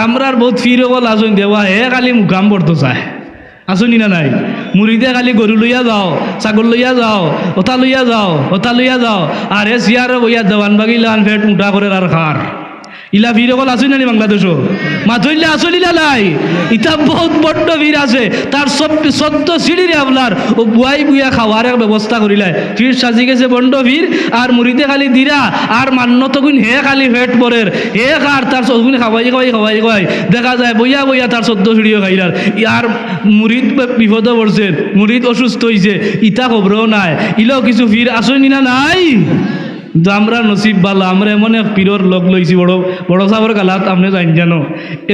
আমরার বহুত ফিরবল আসুন দেওয়া হে খালি মুকাম পড়তো চায় আসুনি না নাই মুড়িদে খালি গরু লইয়া যাও ছাগল লইয়া যাও ওটা লইয়া যাও ওটা লইয়া যাও আর এ সিয়ারে বইয়া দেওয়ান বাগিলান ফেট মুঠা করে আর খার ইলা ভিড় কল আসুন না বাংলাদেশও মাথইলে আসলিলা নাই ইটা বহুত বড্ড ভিড় আছে তার সত্য সিঁড়িরে আপনার ও বুয়াই বুয়া খাওয়ার এক ব্যবস্থা করিলাই ভিড় সাজি গেছে বন্ড ভিড় আর মুড়িতে খালি দিরা আর মান্য তখন হে খালি ফেট পরের হে খার তার সগুন খাওয়াই দেখা যায় বইয়া বইয়া তার সদ্য সিঁড়িও খাইলার আর মুড়িদ বিপদে পড়ছে মুড়িদ অসুস্থ হয়েছে ইটা খবরও নাই ইলেও কিছু ভিড় আসুনি না নাই কিন্তু আমরা নসিব বালা আমরা এমন এক পীরর লগ লইছি বড় বড় সাহর কালাত আপনি জান জানো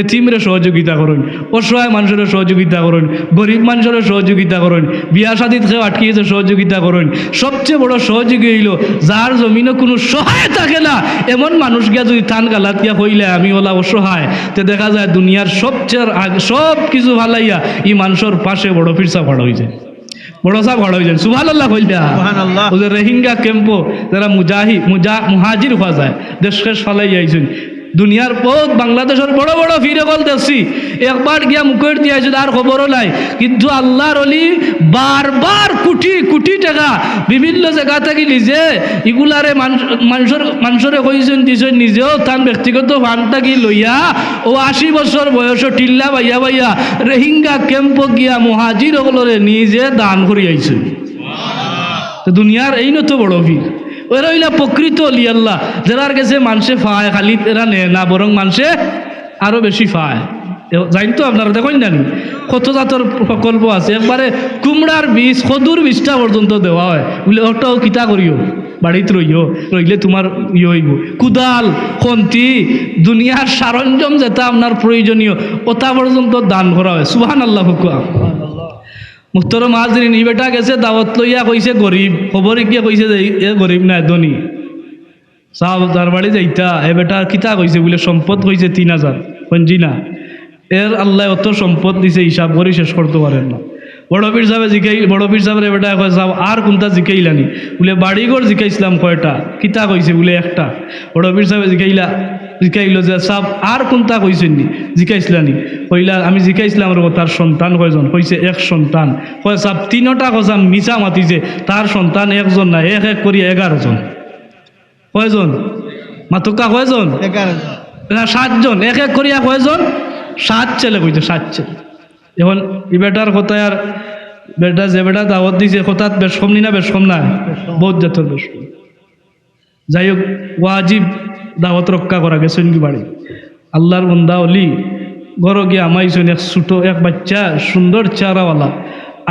এতিমরে সহযোগিতা করুন অসহায় মানুষের সহযোগিতা করুন গরিব মানুষের সহযোগিতা করুন বিয়া শাদিত খেয়ে আটকিয়েছে সহযোগিতা করুন সবচেয়ে বড় সহযোগী হইল যার জমিনে কোনো সহায় থাকে না এমন মানুষ গিয়া যদি থান গালাত গিয়া হইলে আমি ওলা অসহায় তো দেখা যায় দুনিয়ার সবচেয়ে সব কিছু ভালাইয়া এই মানুষের পাশে বড় ফিরসা ফাড়া হয়েছে বড় সাহেব ঘর হয়ে যান সুবহানাল্লাহ কইলা সুবহানাল্লাহ ওই রোহিঙ্গা ক্যাম্পো যারা মুহাজির হওয়া যায় দেশ শেষ ফালাই যাইছেন দুনিয়ার বহুত বাংলাদেশের বড় বড় ফিরে গল দেখছি একবার গিয়া মুখের দিয়ে আইছে আর খবরও নাই কিন্তু আল্লাহর অলি বারবার কোটি কোটি টাকা বিভিন্ন জায়গা থেকে লিজে এগুলারে মানুষরে কইছেন দিছেন নিজেও তার ব্যক্তিগত ফান্ডটা কি লইয়া ও 80 বছর বয়স টিল্লা বাইয়া বাইয়া রোহিঙ্গা ক্যাম্প গিয়া মুহাজির ওগুলোরে নিজে দান করে আইছে তো দুনিয়ার এই নত বড় ভিড় ওরা হইলা প্রকৃত অলি আল্লাহ যারার কাছে মানুষে ফায় খালি এরা নেয় না বরং মানুষে আরো বেশি ফায় জানি তো আপনারা দেখেন জানি কত জাতের প্রকল্প আছে একবারে কুমড়ার বীজ কদুর বীজটা পর্যন্ত দেওয়া হয় বলে ওটাও কিতা করিও বাড়িতে রইলে তোমার হইব কুদাল খন্তি দুনিয়ার সরঞ্জাম যেটা আপনার প্রয়োজনীয় ওটা পর্যন্ত দান করা হয় সুবহানাল্লাহ হুকুম মুহতারাম হাজরিন ই বেটা গেছে দাওয়াত লইয়া কইছে গরিব খবরে গিয়া কইছে যে এ গরিব না ধনী সাহ তার বাড়ি যাইতা এ বেটা কিতা কইছে বলে সম্পদ কইছে 3000 পঞ্জি না এর আল্লাহ অত সম্পদ দিছে হিসাব করে শেষ করতে পারেন না বড় পীর সাহেব বড় পীর সাহেবের বেটা কয় সাহেব আর কোনটা জিকাইলানি বলে বাড়িঘর জিকাইছিলাম কয়টা কিতা কইছে বলে একটা বড় পীর সাহেব জিকাইল যে সাহেব আর কোনটা কইছেন নি জিকাইছিলানি কইলা আমি জিকাইছিলাম রে তার সন্তান কয়জন কইছে এক সন্তান কয় সাহেব 3টা কথা মিছা মাতিছে তার সন্তান একজন না এক এক করি 11 জন কয়জন মাতুকা কয়জন 11 না 7 জন এক এক করিয়া কয়জন 7 ছেলে কইছে 7 ছেলে এখন ই বেটার কথায় আর বেটা যে বেটা দাওয়াত দিছে কথাত বেশ কম নি না বেশ কম না বহুত জাতের বেশ কম যাই হোক ওয়াজিব দাওয়াত রক্ষা করা গেছেন কি বাড়ি আল্লাহর বন্দা অলি ঘর গিয়ে আমাইছেন এক ছোট এক বাচ্চা সুন্দর চেহারাওয়ালা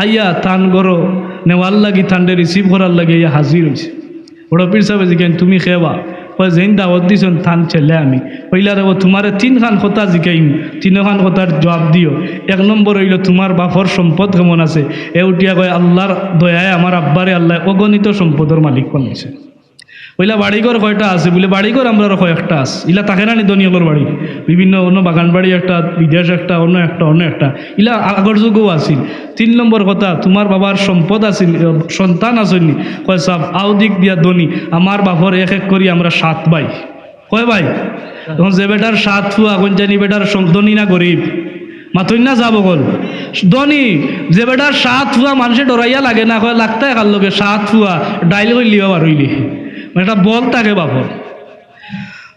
আইয়া তান গরো নেওয়ার লাগি তান্ডে রিসিভ করার লাগে ইয়া হাজির হয়েছে বড় পীর সাহেব জিজ্ঞেন তুমি খেবা যেন দাওয়াত দিছেন থান ছেলে আমি কইলা রে তোমারে 3খান কথা জিকাইম 3খান কথার জবাব দিও 1 নম্বর হইল তোমার বাপর সম্পদ কেমন আছে উঠিয়া কয় আল্লাহর দয়ায় আমার আব্বারে আল্লাহ অগণিত সম্পদের মালিক বানাইছে ওইলা বাড়িঘর কয়টা আছে বলে বাড়িঘর আমরা কয়েকটা আছে ইলা থাকে না নিদনীয়র বাড়ি বিভিন্ন অন্য বাগান বাড়ি একটা বিদেশ একটা অন্য একটা ইলা আগর যুগও আছিল 3 নম্বর কথা তোমার বাবার সম্পদ আছিল সন্তান আসেনি কয় সাহ আও দিক দিয়া ধনী আমার বাপর এক এক করি আমরা 7 ভাই কয় ভাই তখন যে বেটার 7 ফুয়া কোন জানি বেটার ধনী না গরিব মাথুই না যাব বল ধনী যে বেটার 7 ফুয়া মানুষে ডরাইয়া লাগে না কয় লাগতায় কার লগে 7 ফুয়া ডাইল করে লিবা পারইলি এটা বল থাকে বাপর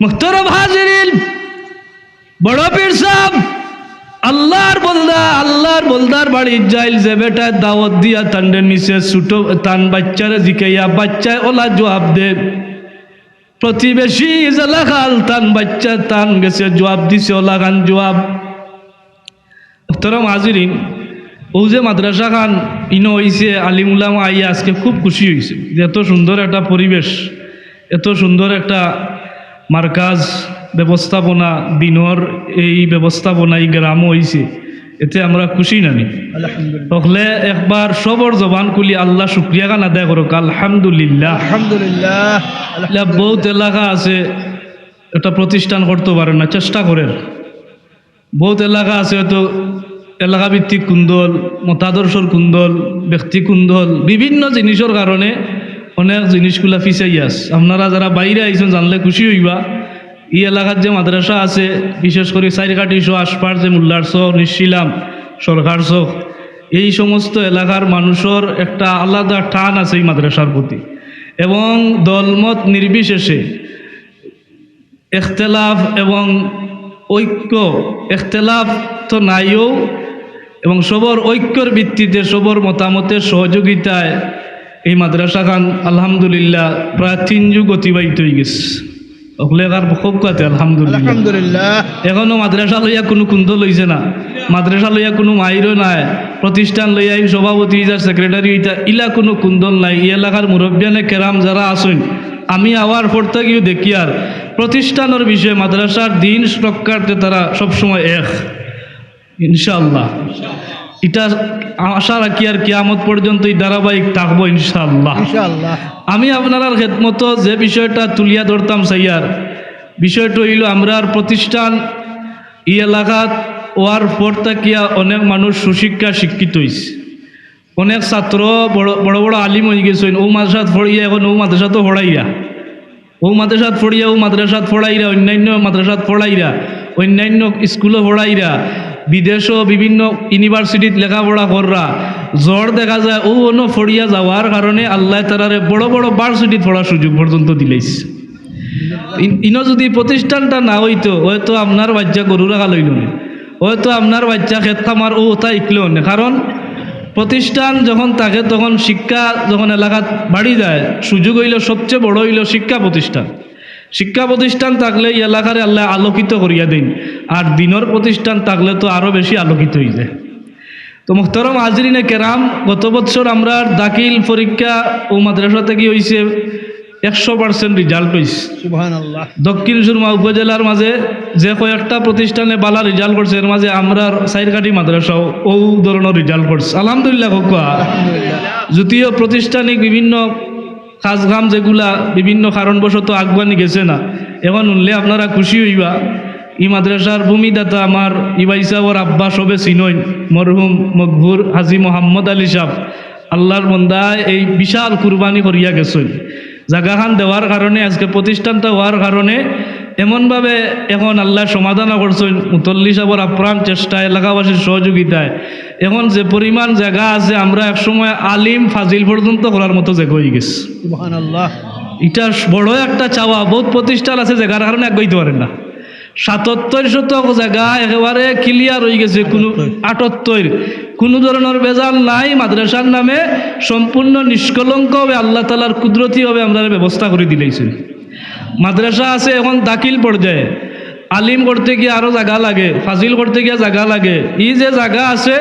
মুহতারাম হাজিরিন বড় পীর সাহেব আল্লাহর বলদার বাড়ি যাইল যে বেটা দাওয়াত দিয়া তান্ডের নিচে ছোট তান বাচ্চারে জিকাইয়া বাচ্চায় ওলা জবাব দে প্রতিবেশী এলাকাল তান বাচ্চা তান গেছে জবাব দিছে ওলা খান জবাব মুহতারাম হাজিরিন ও যে মাদ্রাসা খান ইনো হয়েছে আলিম উলামা আইয়া আজকে খুব খুশি হয়েছে এত সুন্দর একটা পরিবেশ এত সুন্দর একটা মার্কাজ ব্যবস্থাপনা দিনর এই ব্যবস্থাপনা এই গ্রামও হয়েছে এতে আমরা খুশি নানি তাহলে একবার সবর জবান খুলি আল্লাহ শুক্রিয়া গান আদায় করো আলহামদুলিল্লাহ আলহামদুলিল্লাহ বহুত এলাকা আছে একটা প্রতিষ্ঠান করতে পারে না চেষ্টা করেন বহুত এলাকা আছে হয়তো এলাকা ভিত্তিক কুন্দল মতাদর্শর কুন্দল ব্যক্তি কুন্দল বিভিন্ন জিনিসের কারণে অনেক জিনিসগুলা পিছাই আছে আপনারা যারা বাইরে আইছেন জানলে খুশি হইবা এই এলাকার যে মাদ্রাসা আছে বিশেষ করে সাইরঘাটি সহ আশপাশ যে মোল্লার চক, নিশ্চিলাম, সরকার চক, এই সমস্ত এলাকার মানুষের একটা আলাদা টান আছে এই মাদ্রাসার প্রতি এবং দলমত নির্বিশেষে এখতেলাফ এবং ঐক্য, এখতেলাফ তো নাইও এবং সবর ঐক্যর ভিত্তিতে সবর মতামতের সহযোগিতায় এই মাদ্রাসা খান আলহামদুলিল্লাহ প্রায় 3 যুগ অতিবাহিত হয়ে গেছে। অকলেকার খুব কাতে আলহামদুলিল্লাহ। এখনো মাদ্রাসা লইয়া কোনো কুন্দ লইছে না, মাদ্রাসা লইয়া কোনো মাইরও নাই, প্রতিষ্ঠান লইয়া সভাপতি যার সেক্রেটারি হইতা ইলা কোনো কুন্দল নাই। এই এলাকার মুরব্বিয়ানে কেরাম যারা আসেন, আমি আওয়ার পর থেকেও দেখি আর প্রতিষ্ঠানের বিষয়ে মাদ্রাসার দিন রক্ষার্থে তারা সবসময় এক, ইনশাআল্লাহ। এটা আশা রাখি আর কিয়ামত পর্যন্ত এই ধারাবাহিক থাকবো ইনশাআল্লাহ। আমি আপনার খেদমত যে বিষয়টা তুলিয়া ধরতাম সাইয়ার বিষয়টা হইল আমরার প্রতিষ্ঠান এই এলাকাত ওয়ার পর থাকিয়া অনেক মানুষ সুশিক্ষা শিক্ষিত হয়েছে, অনেক ছাত্র বড় বড় আলিম হয়ে গেছেন। ও মাদ্রাসাত পড়িয়া এখন ও মাদ্রাসাতো পড়াইরা, ও মাদ্রাসাত পড়িয়া ও মাদ্রাসাত পড়াইরা, অন্যান্য মাদ্রাসাত পড়াইরা, অন্যান্য স্কুলে পড়াইরা, বিদেশও বিভিন্ন ইউনিভার্সিটিত লেখাপড়া কররা জ্বর দেখা যায় ও অন্য ফড়িয়া যাওয়ার কারণে আল্লাহ তারারে বড় বড় ভার্সিটিত পড়ার সুযোগ পর্যন্ত দিলেইছে। ইনো যদি প্রতিষ্ঠানটা না হইতো হয়তো আপনার বাচ্চা গরু রাখা লইল না, হয়তো আপনার বাচ্চা খেত খামার ও ওটা ইকলেও না। কারণ প্রতিষ্ঠান যখন থাকে তখন শিক্ষা যখন এলাকাত বাড়ি যায়, সুযোগ হইল সবচেয়ে বড় হইল শিক্ষা প্রতিষ্ঠান। শিক্ষা প্রতিষ্ঠান থাকলে এই এলাকারে আল্লাহ আলোকিত করিয়া দেন, আর দিনের প্রতিষ্ঠান থাকলে তো আরও বেশি আলোকিত হয়ে যায়। তো মুহতারাম হাজরিনে কেরাম, গত বছর আমরা দাখিল পরীক্ষা ও মাদ্রাসা থেকে হয়েছে 100% রেজাল্ট হয়েছে, সুবহানাল্লাহ। দক্ষিণ সুরমা উপজেলার মাঝে যে কয়েকটা প্রতিষ্ঠানে বালা রেজাল্ট করছে এর মাঝে আমরা সাইরঘাটি মাদ্রাসাও ও ধরনের রেজাল্ট করছে আলহামদুলিল্লাহ। যদিও প্রতিষ্ঠানিক বিভিন্ন কাজকাম যেগুলা বিভিন্ন কারণবশত আগবানি গেছে না, এখন উনলে আপনারা খুশি হইবা। ই মাদ্রাসার ভূমিদাতা আমার ইবাইসা ওর আব্বা সবে চিনইন, মরহুম মকবুর হাজি মোহাম্মদ আলী সাহ। আল্লাহর বন্দায় এই বিশাল কুরবানি করিয়া গেছেন। জায়গাখান দেওয়ার কারণে আজকে প্রতিষ্ঠানটা হওয়ার কারণে এমনভাবে এখন আল্লাহ সমাধান করছেন মুতল্লি সাহেবের আপ্রাণ চেষ্টা, এলাকাবাসীর সহযোগিতায় এখন যে পরিমাণ জায়গা আছে আমরা একসময় আলিম ফাজিল পর্যন্ত করার মতো জায়গা হয়ে গেছে, সুবহানাল্লাহ। এটা বড় একটা চাওয়া। বহুত প্রতিষ্ঠান আছে জায়গার কারণে আগাইতে পারেন না। 77 জায়গা একেবারে ক্লিয়ার হয়ে গেছে, কোনো 78 কোনো ধরনের বেজাল নাই। মাদ্রাসার নামে সম্পূর্ণ নিষ্কলঙ্কভাবে আল্লাহ তাআলার কুদরতিভাবে আমরা ব্যবস্থা করে দিলেইছেন। মাদ্রাসা আছে এখন দাখিল পর্যায়ে, আলিম করতে গিয়ে আরও জায়গা লাগে, ফাজিল করতে গিয়ে জায়গা লাগে। এই যে জায়গা আছে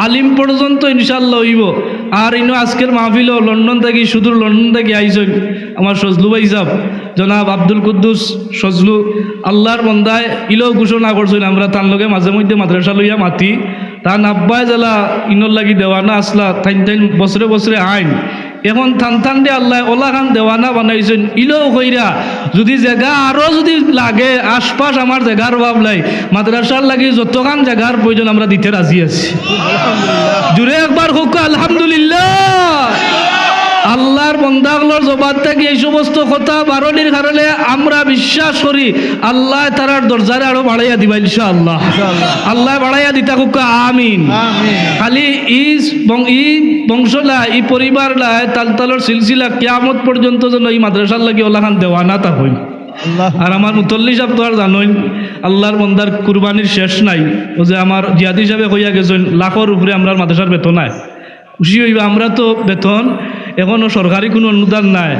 আলিম পর্যন্ত ইনশাআল্লাহ হইব। আর ইনো আজকের মাহফিলও লন্ডন থেকে, সুদূর লন্ডন থেকে আইসেন আমার সজলু ভাই সাহেব, জনাব আব্দুল কুদ্দুস সজলু। আল্লাহর বন্দায় ইলেও ঘোষণা করছেন আমরা তার লগে মাঝে মধ্যে মাদ্রাসা লইয়া মাতি, তা নাব্বায় জেলা ইনর লাগি দেওয়ানা আসলা থাইন থাইন বছরে বছরে আইন। এখন থান দিয়ে আল্লাহ ওলা খান দেওয়ানা বানাইছেন। ইলেও কইরা যদি জায়গা আরও যদি লাগে আশপাশ আমার জায়গার অভাব নাই, মাদ্রাসার লাগি যতখান জায়গার প্রয়োজন আমরা দিতে রাজি আছি। জুড়ে একবার হোক আলহামদুলিল্লাহ। আল্লাহর বন্দাগুলোর জবাব থেকে এই সমস্ত কথা বারণের কারণে আমরা বিশ্বাস করি আল্লাহ তারার দরজারে আরো বাড়াইয়া দিবা ইনশাআল্লাহ। আল্লাহ বাড়াইয়া দিতা হোক আমিন। খালি ই বংশলা ই পরিবারলা তালতালর সিলসিলা কিয়ামত পর্যন্ত যেন এই মাদ্রাসার লাগি ওলা খান দেওয়ানা তা হই। আর আমার মুতল্লি সাহেব তো আর জানোই আল্লাহর বন্দার কুরবানির শেষ নাই। ও যে আমার জিয়াদি সাহেবে কইয়া গেছেন লাখের উপরে আমরা মাদ্রাসার বেতন নাই। খুশি হইবা, আমরা তো বেতন এখনও সরকারি কোনো অনুদান নাই,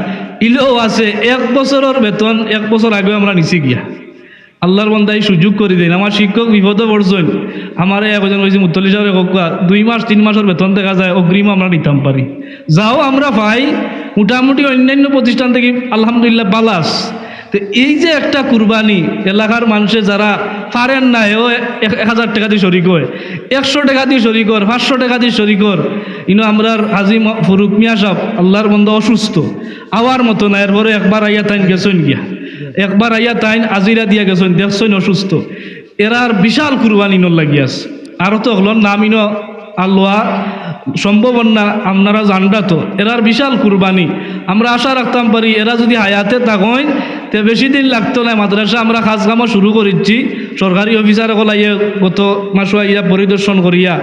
ইলেও আছে 1 বছরের বেতন 1 বছর আগে আমরা নিচে গিয়া আল্লাহর বন্দাই সুযোগ করে দেন। আমার শিক্ষক বিপদে পড়ছেন, আমার একজন হয়েছে মুতল্লি সাহেব 2 মাস 3 মাসের বেতন দেখা যায় অগ্রিম আমরা নিতাম পারি, যাও আমরা পাই মোটামুটি অন্যান্য প্রতিষ্ঠান থেকে আলহামদুলিল্লাহ বালাস। তো এই যে একটা কুরবানি এলাকার মানুষে যারা পারেন না ও 1000 টাকা দিয়ে শরিক হয়, 100 টাকা দিয়ে শরিক কর, 500 টাকা দিয়ে শরিক কর। ইনো আমরার হাজি ফরুক মিয়া সাহেব আল্লাহর বন্দা অসুস্থ, আওয়ার মতো না। এরপরে একবার আইয়া তাইন গেছেন গিয়া, একবার আইয়া তাইন আজিরা দিয়া গেছেন, দেখছেন অসুস্থ। এরার বিশাল কুরবানি ইনোর লাগিয়াস। আরও তো হল নাম ইনো আল্লাহ সম্ভব না আপনারা জানডা তো এরার বিশাল কুরবানি আমরা আশা রাখতাম পারি এরা যদি হায়াতে থাকেন তে বেশি দিন লাগতো না মাদ্রাসা আমরা কাজ কামও শুরু করেছি সরকারি অফিসার গলাইয়ে গত মাসে ইয়া পরিদর্শন করিয়া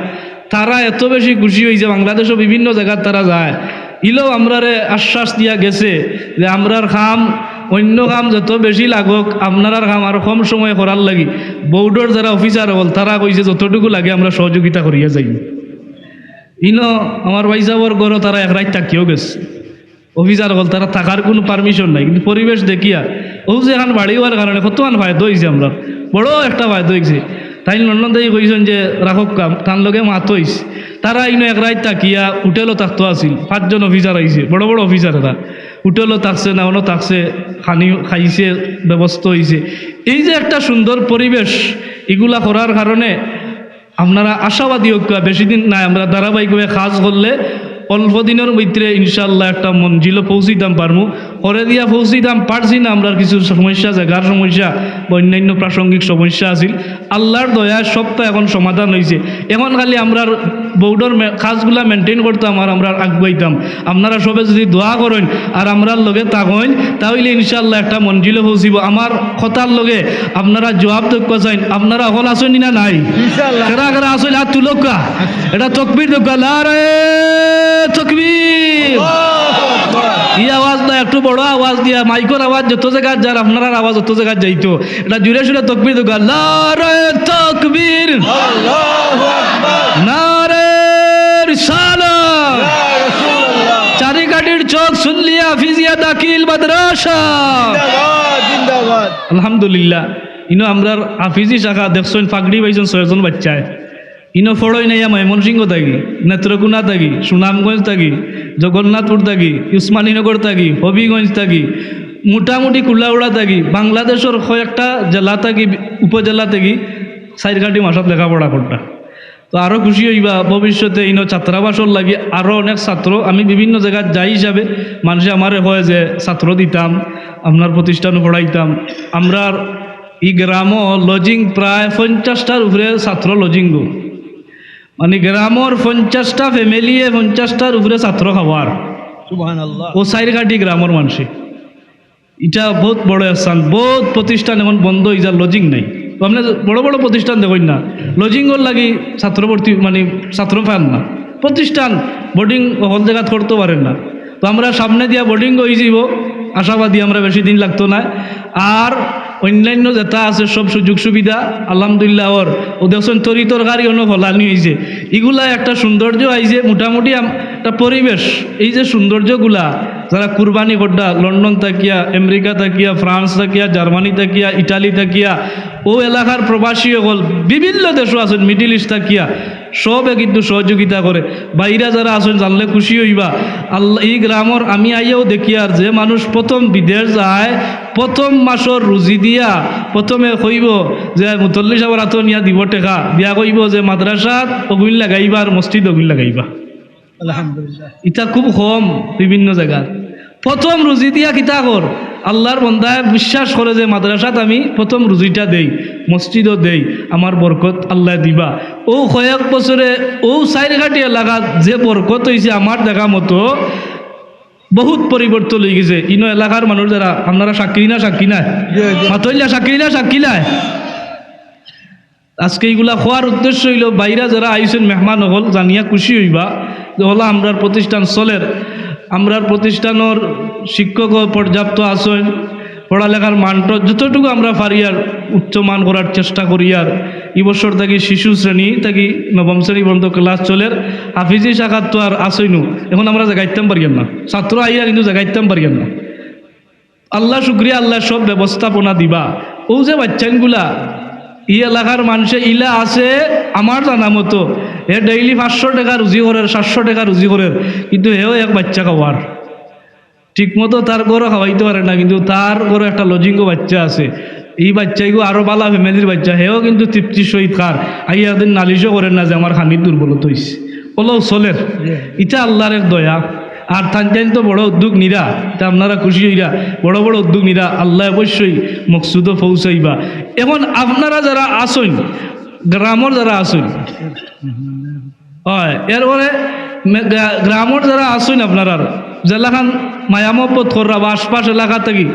তারা এত বেশি খুশি হয়েছে বাংলাদেশও বিভিন্ন জায়গায় তারা যায় ইলেও আমরারে আশ্বাস দিয়া গেছে যে আমরার খাম অন্য কাম যত বেশি লাগক আপনার কাম আর কম সময় করার লাগি বোর্ডের যারা অফিসার হল তারা কইছে যতটুকু লাগে আমরা সহযোগিতা করিয়া যাই ইনো আমার ভাই সাহর গড় তারা এক রাত থাকিও গেছে অফিসার হল তারা থাকার কোনো পারমিশন নাই কিন্তু পরিবেশ দেখিয়া ও যে এখন বাড়ি হওয়ার কারণে কতমান ফায়দা হয়েছে আমরা বড় একটা ফায়দা হয়েছে তাই লন্ডন থেকে কইছেন যে রাখক কাম তার লগে মাত হইছে তারা ইনো এক রাত তাকিয়া হোটেলও থাকতো আসিল 5 জন অফিসার আইছে বড় বড় অফিসার এরা হোটেলও থাকছে না অন্য থাকছে খাইছে ব্যবস্থা হয়েছে এই যে একটা সুন্দর পরিবেশ এগুলা করার কারণে আপনারা আশাবাদী ঐক্য বেশি দিন নাই আমরা ধারাবাহিকভাবে কাজ করলে অল্প দিনের ভিতরে ইনশাল্লাহ একটা মঞ্জিলও পৌঁছিতাম পারবো পরে দিয়া পৌঁছিতাম পারছি না আমরা কিছু সমস্যা জায়গার সমস্যা বা অন্যান্য প্রাসঙ্গিক সমস্যা আছিল আল্লাহর দয়ায় সবটা এখন সমাধান হয়েছে এখন খালি আমরা বোর্ডের কাজগুলা মেনটেন করতাম আর আমরা আগুয়াইতাম আপনারা সবে যদি দোয়া করেন আর আমরার লগে তাকইন তাহলে ইনশাল্লাহ একটা মঞ্জিলে পৌঁছিব আমার কথার লগে আপনারা জবাব দক্ষ চাইন আপনারা এখন আসেন না নাই কারা কারা আসলে হাত তুলকা এটা তকবীর দক্কা লারে তকবীর এই আওয়াজ না একটু বড় আওয়াজ দিয়া মাইকর আওয়াজ যত জায়গায় যার আপনার আওয়াজ যত জায়গায় যাইতো এটা জুড়ে সুরে তকবীর দক্কা লারে তকবীর আল্লাহু আকবার নারে রিসালাত চারি কাটির চোখ শুনলিয়া হাফিজিয়া দাখিল মাদ্রাসা জিন্দাবাদ জিন্দাবাদ আলহামদুলিল্লাহ ইনো আমরার হাফিজি শাখা দেখছেন ফাগড়ি পাইছেন 6 জন বাচ্চায় ইনো ফড়ই নাইয়া ময়মনসিংহ থাকি নেত্রকোনা থাকি সুনামগঞ্জ থাকি জগন্নাথপুর থাকি উসমানীনগর থাকি হবিগঞ্জ থাকি মোটামুটি কুলাউড়া থাকি বাংলাদেশের কয়েকটা জেলা থাকি উপজেলা থাকি সাইরঘাটি মাসাত লেখাপড়া করতা তো আরও খুশি হইবা ভবিষ্যতে ইনো ছাত্রাবাসর লাগি আরও অনেক ছাত্র আমি বিভিন্ন জায়গায় যাই হিসাবে মানুষে আমারে হয় যে ছাত্র দিতাম আপনার প্রতিষ্ঠানও পড়াইতাম আমরা এই গ্রামও লজিং প্রায় 50টার উপরে ছাত্র লজিং গো মানে গ্রামের 50টা ফ্যামিলিয়ে 50টার উপরে ছাত্র খাবার সুবহানাল্লাহ ও সাইরঘাটি গ্রামের মানুষে এটা বহুত বড় স্থান বহুত প্রতিষ্ঠান এখন বন্ধ হয়ে যা লজিং নাই তো আপনি বড় বড় প্রতিষ্ঠান দেখুন না লজিংর লাগি ছাত্র ভর্তি মানে ছাত্র পান না প্রতিষ্ঠান বোর্ডিং হল জায়গা করতে পারেন না তো আমরা সামনে দিয়া বোর্ডিং হয়ে যাব আশাবাদী আমরা বেশি দিন লাগতো না আর অন্যান্য যেটা আছে সব সুযোগ সুবিধা আলহামদুলিল্লাহ ওর ও দেখছেন তরি তরকারি অন্য ফলানি হয়েছে এগুলা একটা সৌন্দর্য আইছে মোটামুটি একটা পরিবেশ এই যে সৌন্দর্যগুলা যারা কুরবানি করডা লন্ডন থাকিয়া আমেরিকা থাকিয়া ফ্রান্স থাকিয়া জার্মানি থাকিয়া ইটালি থাকিয়া ও এলাকার প্রবাসী হল বিভিন্ন দেশও আছেন মিডিল ইস্ট থাকিয়া সবে কিন্তু সহযোগিতা করে বাইরা যারা আছেন জানলে খুশি হইবা আল্লাহ এই গ্রামের আমি আইয়াও দেখি আর যে মানুষ প্রথম বিদেশ যায় প্রথম মাসর রুজি দিয়া প্রথমে কইব যে মুতল্লি সাহেবের হাত নিয়া দিব টেকা দিয়া কইব যে মাদ্রাসাত অগুন লাগাইবা আর মসজিদ অগুন লাগাইবা আলহামদুলিল্লাহ এটা খুব কম বিভিন্ন জায়গায় প্রথম রুজি দিয়া কিতা কর আল্লাহর বন্দায় বিশ্বাস করে যে মাদ্রাসাত আমি প্রথম রুজিটা দেই মসজিদও দেই আমার বরকত আল্লাহ দিবা ও কয়েক বছরে ও সাইরঘাটি এলাকাত যে বরকত হয়েছে আমার দেখা মতো বহুত পরিবর্তন হয়ে গেছে ইনো এলাকার মানুষ যারা আপনারা সাক্ষী না মাতইলা সাক্ষী না আজকে এইগুলা খোয়ার উদ্দেশ্য হইল বাইরা যারা আইসেন মেহমান হল জানিয়া খুশি হইবা যে হলো আমরার প্রতিষ্ঠান চলের আমরার প্রতিষ্ঠানের শিক্ষক পর্যাপ্ত আছেন পড়ালেখার মানটা যতটুকু আমরা পারি আর উচ্চমান করার চেষ্টা করি আর এই বছর থাকি শিশু শ্রেণী থাকি নবম শ্রেণী পর্যন্ত ক্লাস চলের হাফিজি শাখার তো আর আসইনু এখন আমরা জাগাইতাম পারিয়াম না ছাত্র আইয়া কিন্তু জাগাইতাম পারিয়াম না আল্লাহ শুক্রিয়া আল্লাহ সব ব্যবস্থাপনা দিবা ও যে বাচ্চানগুলা এই এলাকার মানুষে ইলা আছে আমার জানা মতো হে ডেইলি 500 টাকা রুজি করের 700 টাকা রুজি করের কিন্তু হেও এক বাচ্চা খাওয়ার ঠিকমতো তার ঘরও খাওয়াইতে পারে না কিন্তু তার ঘরে একটা লজিঙ্গ বাচ্চা আছে এই বাচ্চাইগো আরও বালা ফ্যামিলির বাচ্চা হেও কিন্তু তৃপ্তির সহিত খার আইয়া একদিন নালিশও করেন না যে আমার খানির দুর্বলতা হয়েছে বলো চলের এটা আল্লাহর এক দয়া আর তানটাইন তো বড় উদ্যোগ নিরা তা আপনারা খুশি হইরা বড় বড় উদ্যোগ নিরা আল্লাহ অবশ্যই মকসুদও পৌঁছাইবা এখন আপনারা যারা আসেন গ্রামের যারা আসেন হয় এরপরে গ্রামের যারা আসুন আপনারা জেলাখান মায়া মহব্বত কররা বা আশপাশ এলাকা থেকে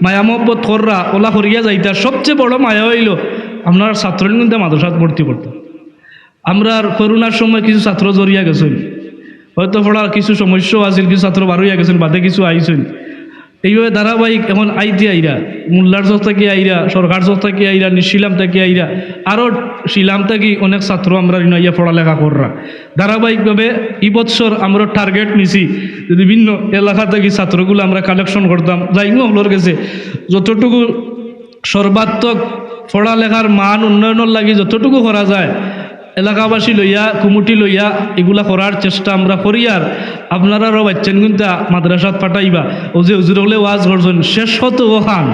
মায়া মহব্বত কররা ওলা করিয়া যাইতা সবচেয়ে বড় মায়া হইল আপনার ছাত্রলীগ কিন্তু মাদ্রাসাত ভর্তি করতাম। আমরা করোনার সময় কিছু ছাত্র জড়িয়া গেছেন, হয়তো পড়ার কিছু সমস্যাও আছিল, কিছু ছাত্র বারোইয়া গেছেন, বাদে কিছু আইছেন। এইভাবে ধারাবাহিক এখন আইতে আইরা মোল্লার চোখ থেকে আইরা, সরকার চোখ থেকে আইরা, নিশিলাম থেকে আইরা, আরও শিলাম থেকে অনেক ছাত্র আমরা ইয়া পড়ালেখা কররা। ধারাবাহিকভাবে এই বছর আমরা টার্গেট নিছি বিভিন্ন এলাকা থেকে ছাত্রগুলো আমরা কালেকশন করতাম, যাইমু হলোর গেছে যতটুকু সর্বাত্মক পড়ালেখার মান উন্নয়নের লাগি যতটুকু করা যায় এলাকাবাসী লইয়া কুমুটি লইয়া এগুলা করার চেষ্টা আমরা করি। আর আপনারাও বাচ্চান কিন্তু মাদ্রাসাত পাঠাইবা ও যে হুজুর হলে ওয়াজ করছেন শেষ হতো ওখান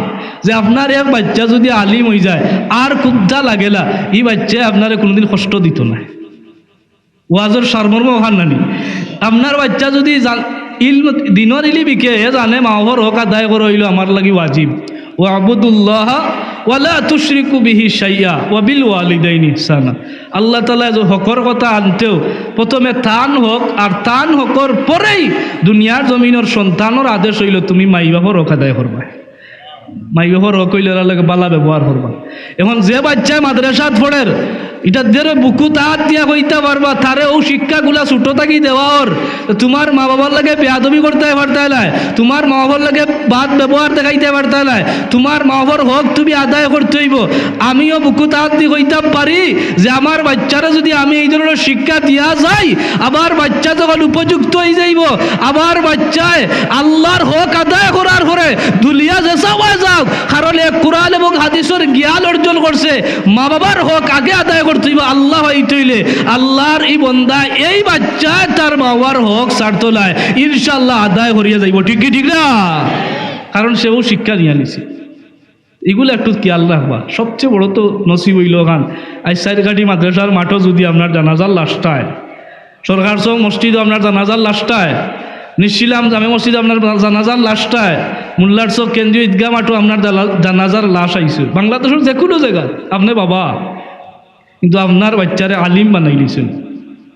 যে আপনার এক বাচ্চা যদি আলিম হয়ে যায় আর কুদ্দা লাগেলা এই বাচ্চা আপনারা কোনোদিন কষ্ট দিত না। ওয়াজের সারমর্ম ওখান নানি আপনার বাচ্চা যদি ইলম দিনের ইলি বিকে জানে মাহর হক আদায় করে হইল আমার লাগি ওয়াজিব ও আবুদুল্লাহ ওয়ালা তুশরিকু বিহি শাইয়া ওয়া বিল ওয়ালিদাইনি ইহসানা। আল্লাহ তাআলা যে হকর কথা আনতেও প্রথমে তান হক আর তান হকর পরেই দুনিয়ার জমিনের সন্তানের আদেশ হইল তুমি মাই বাবার হক আদায় করবা, মাই বাবার হক হইলে লাগে বালা ব্যবহার করবা। এখন যে বাচ্চা মাদ্রাসাত পড়ের এটা দেরে বুকু তাহাত দিয়া কইতে পারবা তারে ও শিক্ষাগুলা ছোট থাকি দেওয়ার তোমার মা বাবার লাগে বেয়াদবি করতে পারতে নাই, তোমার মা বাবার লাগে বাদ ব্যবহার দেখাইতে পারতে নাই, তোমার মা বাবার হক তুমি আদায় করতে হইব। আমিও বুকু তাহাত দিয়ে কইতাম পারি যে আমার বাচ্চারা যদি আমি এই ধরনের শিক্ষা দিয়া যাই আমার বাচ্চা যখন উপযুক্ত হয়ে যাইব, আমার বাচ্চায় আল্লাহর হক আদায় করার করে দুলিয়া যেসা হয়ে যাও, কারণ এক কোরআন এবং হাদিসের জ্ঞান অর্জন করছে মা বাবার হক আগে আদায় করতে হইব। আল্লাহ হইতে আল্লাহর এই বন্দা এই বাচ্চা তার মা বাবার হক ছাড়তো নাই ইনশাআল্লাহ আদায় করিয়া যাইব, ঠিক কি ঠিক না? কারণ সেও শিক্ষা নিয়ে নিছে। এগুলো একটু খেয়াল রাখবা। সবচেয়ে বড় তো নসিব হইল খান আজ সাইডঘাটি মাদ্রাসার মাঠও যদি আপনার জানাজার লাশটায়, সরকার সব মসজিদও আপনার জানাজার লাশটায়, নিশিলাম জামে মসজিদ আপনার জানাজার লাশটায়, মোল্লার চক কেন্দ্রীয় ঈদগাহ মাঠও আপনার জানাজার লাশ আইছে। বাংলাদেশের যে কোনো জায়গা আপনি বাবা কিন্তু আপনার বাচ্চারে আলিম বানাই লিছেন,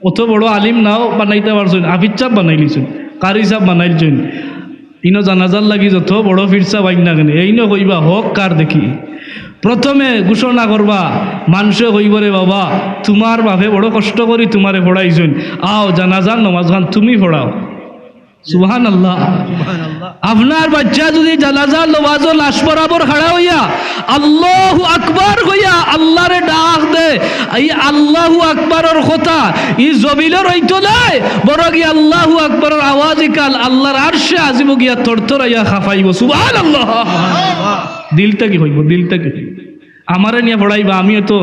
অত বড় আলিম নাও বানাইতে পারছেন, আফিজ সাহেব বানাই লিছেন, কারি সাহেব বানাইছেন, ইনো জানাজার লাগি যত বড় ফিরসা বাইন না কেন এই কইবা হক কার দেখি প্রথমে ঘোষণা করবা মানুষে কইবরে বাবা তোমার বাপে বড় কষ্ট করি তোমারে পড়াইছেন, আও জানাজার নমাজ খান তুমি পড়াও। সুবহানাল্লাহ। আপনার বাচ্চা যদি জানাজার নমাজ লাশ বরাবর খাড়া হইয়া আল্লাহু আকবার হইয়া আল্লাহরে ডাক দে, এই আল্লাহু আকবারের কথা ই জমিনের হইতো নাই বড় গিয়া আল্লাহু আকবারের আওয়াজ কাল আল্লাহর আরশে আজিব গিয়া থরথরাইয়া খাফাইব। সুবহানাল্লাহ। দিলটা কি হইব, দিলটা কি আমারে নিয়ে পড়াইবা, আমিও তো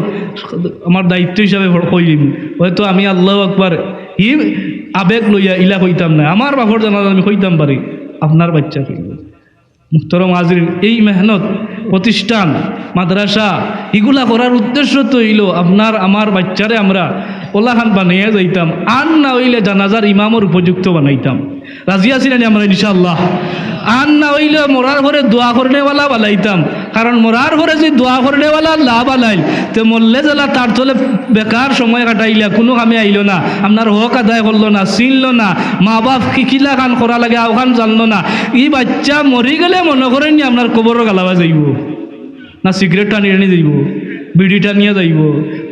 আমার দায়িত্ব হিসাবে কইলিম, হয়তো আমি আল্লাহু আকবার ই আবেগ লইয়া ইলা কইতাম না, আমার বাপর জানাজা আমি কইতাম পারি, আপনার বাচ্চা কইব। মুহতারাম হাজরিন, এই মেহনত প্রতিষ্ঠান মাদ্রাসা এগুলা করার উদ্দেশ্য তো হইল আপনার আমার বাচ্চারে আমরা ওলাহান বানাইয়া যাইতাম, আর না হইলে জানাজার ইমামর উপযুক্ত বানাইতাম। রাজি আছিলেন আমরা ইনশাআল্লাহ? আর না হইলে মরার ঘরে দোয়া করনেওয়ালা বানাইতাম, কারণ মরার ঘরে যদি দোয়া করনেওয়ালা লা বানাইল তো মরলে জেলা তার তলে বেকার সময় কাটাইলা, কোনো কামে আইল না, আপনার হক আদায় করলো না, চিনল না, মা বাপ কিলা কান করা লাগে আওখান জানলো না, ই বাচ্চা মরি গেলে মনে করেন আপনার কবর গালাবা যাইব না, সিগারেটটা নিয়ে যাইব, বিড়িটা নিয়ে যাইব,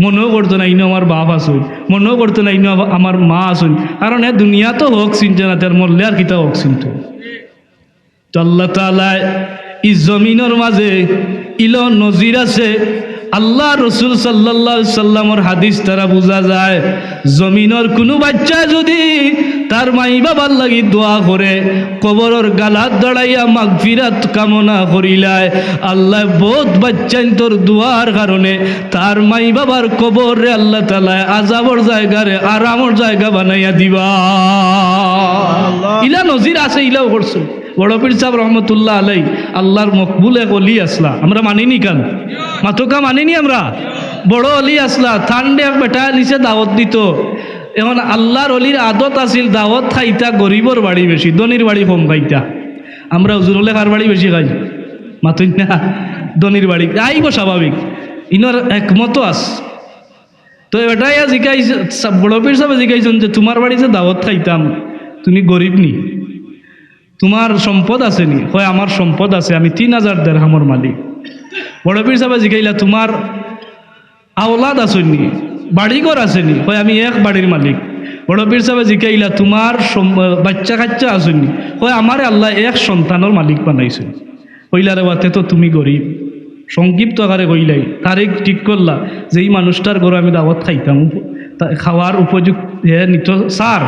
মনেও করতো না ইনো আমার বাপ আসুন, মনেও করতো না ইনো আমার মা আসুন, কারণ এ দুনিয়া তো হোক চিনছে না, তার মরলে আর কিতা হোক চিনত। তো আল্লাহ তাআলা এই জমিনের মাঝে ইলো নজির আছে, আল্লাহ রসুল সাল্লাল্লাহু আলাইহি সাল্লামের হাদিস তারা বোঝা যায় জমিনের কোনো বাচ্চা যদি তার মাই বাবার লাগি দোয়া করে কবরের গালাত দাঁড়াইয়া মাগফিরাত কামনা করিলায়, আল্লাহ বহুত বাচ্চাইন তোর দোয়ার কারণে তার মাই বাবার কবরে আল্লাহ তাআলা আযাবর জায়গারে আরামর জায়গা বানাইয়া দিবা। ইলা নজির আছে, ইলাও করছে। বড় পীর সাহেব রহমতুল্লাহ আলাই আল্লাহর মকবুল এক অলি আসলা, আমরা মানিনি কান মাতকা মানিনি, আমরা বড় অলি আসলা, ঠান্ডে বেটা নিচে দাওয়াত দিত। এখন আল্লাহর অলির আদত আছিল দাওয়াত খাইতা গরিবর বাড়ি বেশি, ধনির বাড়ি কম খাইতা। আমরা হুজুর হলে কার বাড়ি বেশি খাই? মাতুই না, ধনির বাড়ি আইব স্বাভাবিক, ইনর একমত আস। তো এটাই জিকাইছে, বড় পীর সাহেব জিকাইছেন যে তোমার বাড়িতে দাওয়াত খাইতাম, তুমি গরিব নি, তোমার সম্পদ আছে নি? হয় আমার সম্পদ আছে, আমি 3000 দিরহামের মালিক। বড় পীর সাহেব জিকাইলা তোমার আওলাদ আসেনি, বাড়িঘর আসেনি? হয় আমি এক বাড়ির মালিক। বড় পীর সাহেব জিকাইলা তোমার বাচ্চা কাচ্চা আসেনি? হয় আমার আল্লাহ এক সন্তানের মালিক বানাইছে। কইলা রে বাতে তো তুমি গরিব। সংক্ষিপ্ত আকারে কইলাই, তারিখ ঠিক করলা যে এই মানুষটার ঘরে আমি দাওয়াত খাইতাম, খাওয়ার উপযুক্ত হে নিত স্যার,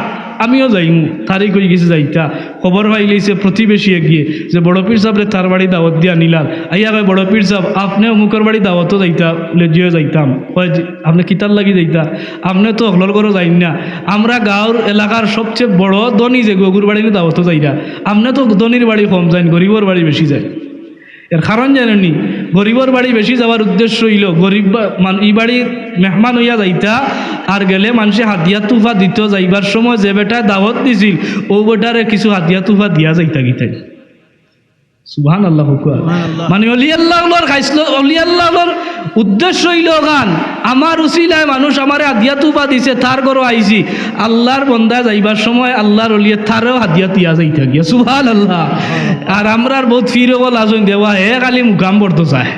আমিও যাইমু। তারিখ হয়ে গেছে যাইতা, খবর পাইলেছে প্রতিবেশী গিয়ে যে বড় পীর সাহেবরে তার বাড়ি দাওয়াত দিয়া নিলাল। আইয়া কয় বড় পীর সাহেব আপনি অমুকের বাড়ি দাওয়াতও যাইতা, বলে জিও যাইতাম। কয় আপনি কিতার লাগি যাইতা? আপনি তো অহলর করে যাইন না, আমরা গাঁর এলাকার সবচেয়ে বড় ধনী যে গগুর বাড়ি দাওয়াতও যাইরা, আপনি তো ধনীর বাড়ি কম যান, গরিবর বাড়ি বেশি যায়। এর কারণ জানেনি, গরিবর বাড়ি বেশি যাওয়ার উদ্দেশ্য হইল গরিব ই বাড়ির মেহমান হইয়া যাইতা, আর গেলে মানুষে হাতিয়া তুফা দিত, যাইবার সময় যে বেটা দাওয়াত দিছিল ও বেটারে কিছু হাতিয়া তুফা দিয়া যাইতা গিতাই। সুবহানাল্লাহ। মানে অলি আল্লাহর খাইছিল, অলি আল্লাহর উদ্দেশ্য হইল গান আমার উসিলায় মানুষ আমারে হাদিয়া তুফা দিছে, তার ঘরও আইছি, আল্লাহর বন্দা যাইবার সময় আল্লাহর অলিয়ে তারও হাদিয়া তিয়া যাইতা গিয়া। সুবহানাল্লাহ। আর আমরার বহুত ফিরবল আজন দেওয়া হে খালি মুকাম পড়তো চায়,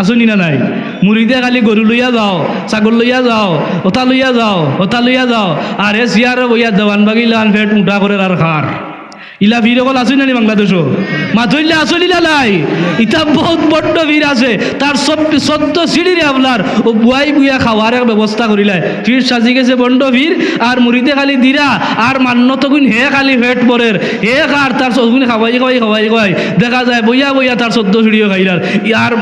আসুনি না নাই? মুড়িদে খালি গরু লইয়া যাও, ছাগল লইয়া যাও, ওটা লইয়া যাও, ওটা লইয়া যাও, আর এ সিয়ারে বইয়া দেওয়ান বাগিলান ফেট মোটা করে আর খার। ইলা ভিড় অকল আসুন নানি বাংলাদেশও মাথইলে আসলিলা নাই। ইটা বহুত বড্ড ভিড় আছে, তার 14 সিঁড়িরে আপনার ও বুয়াই বুয়া খাওয়ার এক ব্যবস্থা করিলাই। ভিড় সাজি গেছে বন্ড ভিড়, আর মুড়িতে খালি দিরা আর মান্যত গুণ হে খালি ফেট পরের হে খার, তার সগুন খাওয়াই খাওয়াই খাওয়াই খাওয়াই দেখা যায় বইয়া বইয়া তার 14 সিঁড়িও খাইলার। আর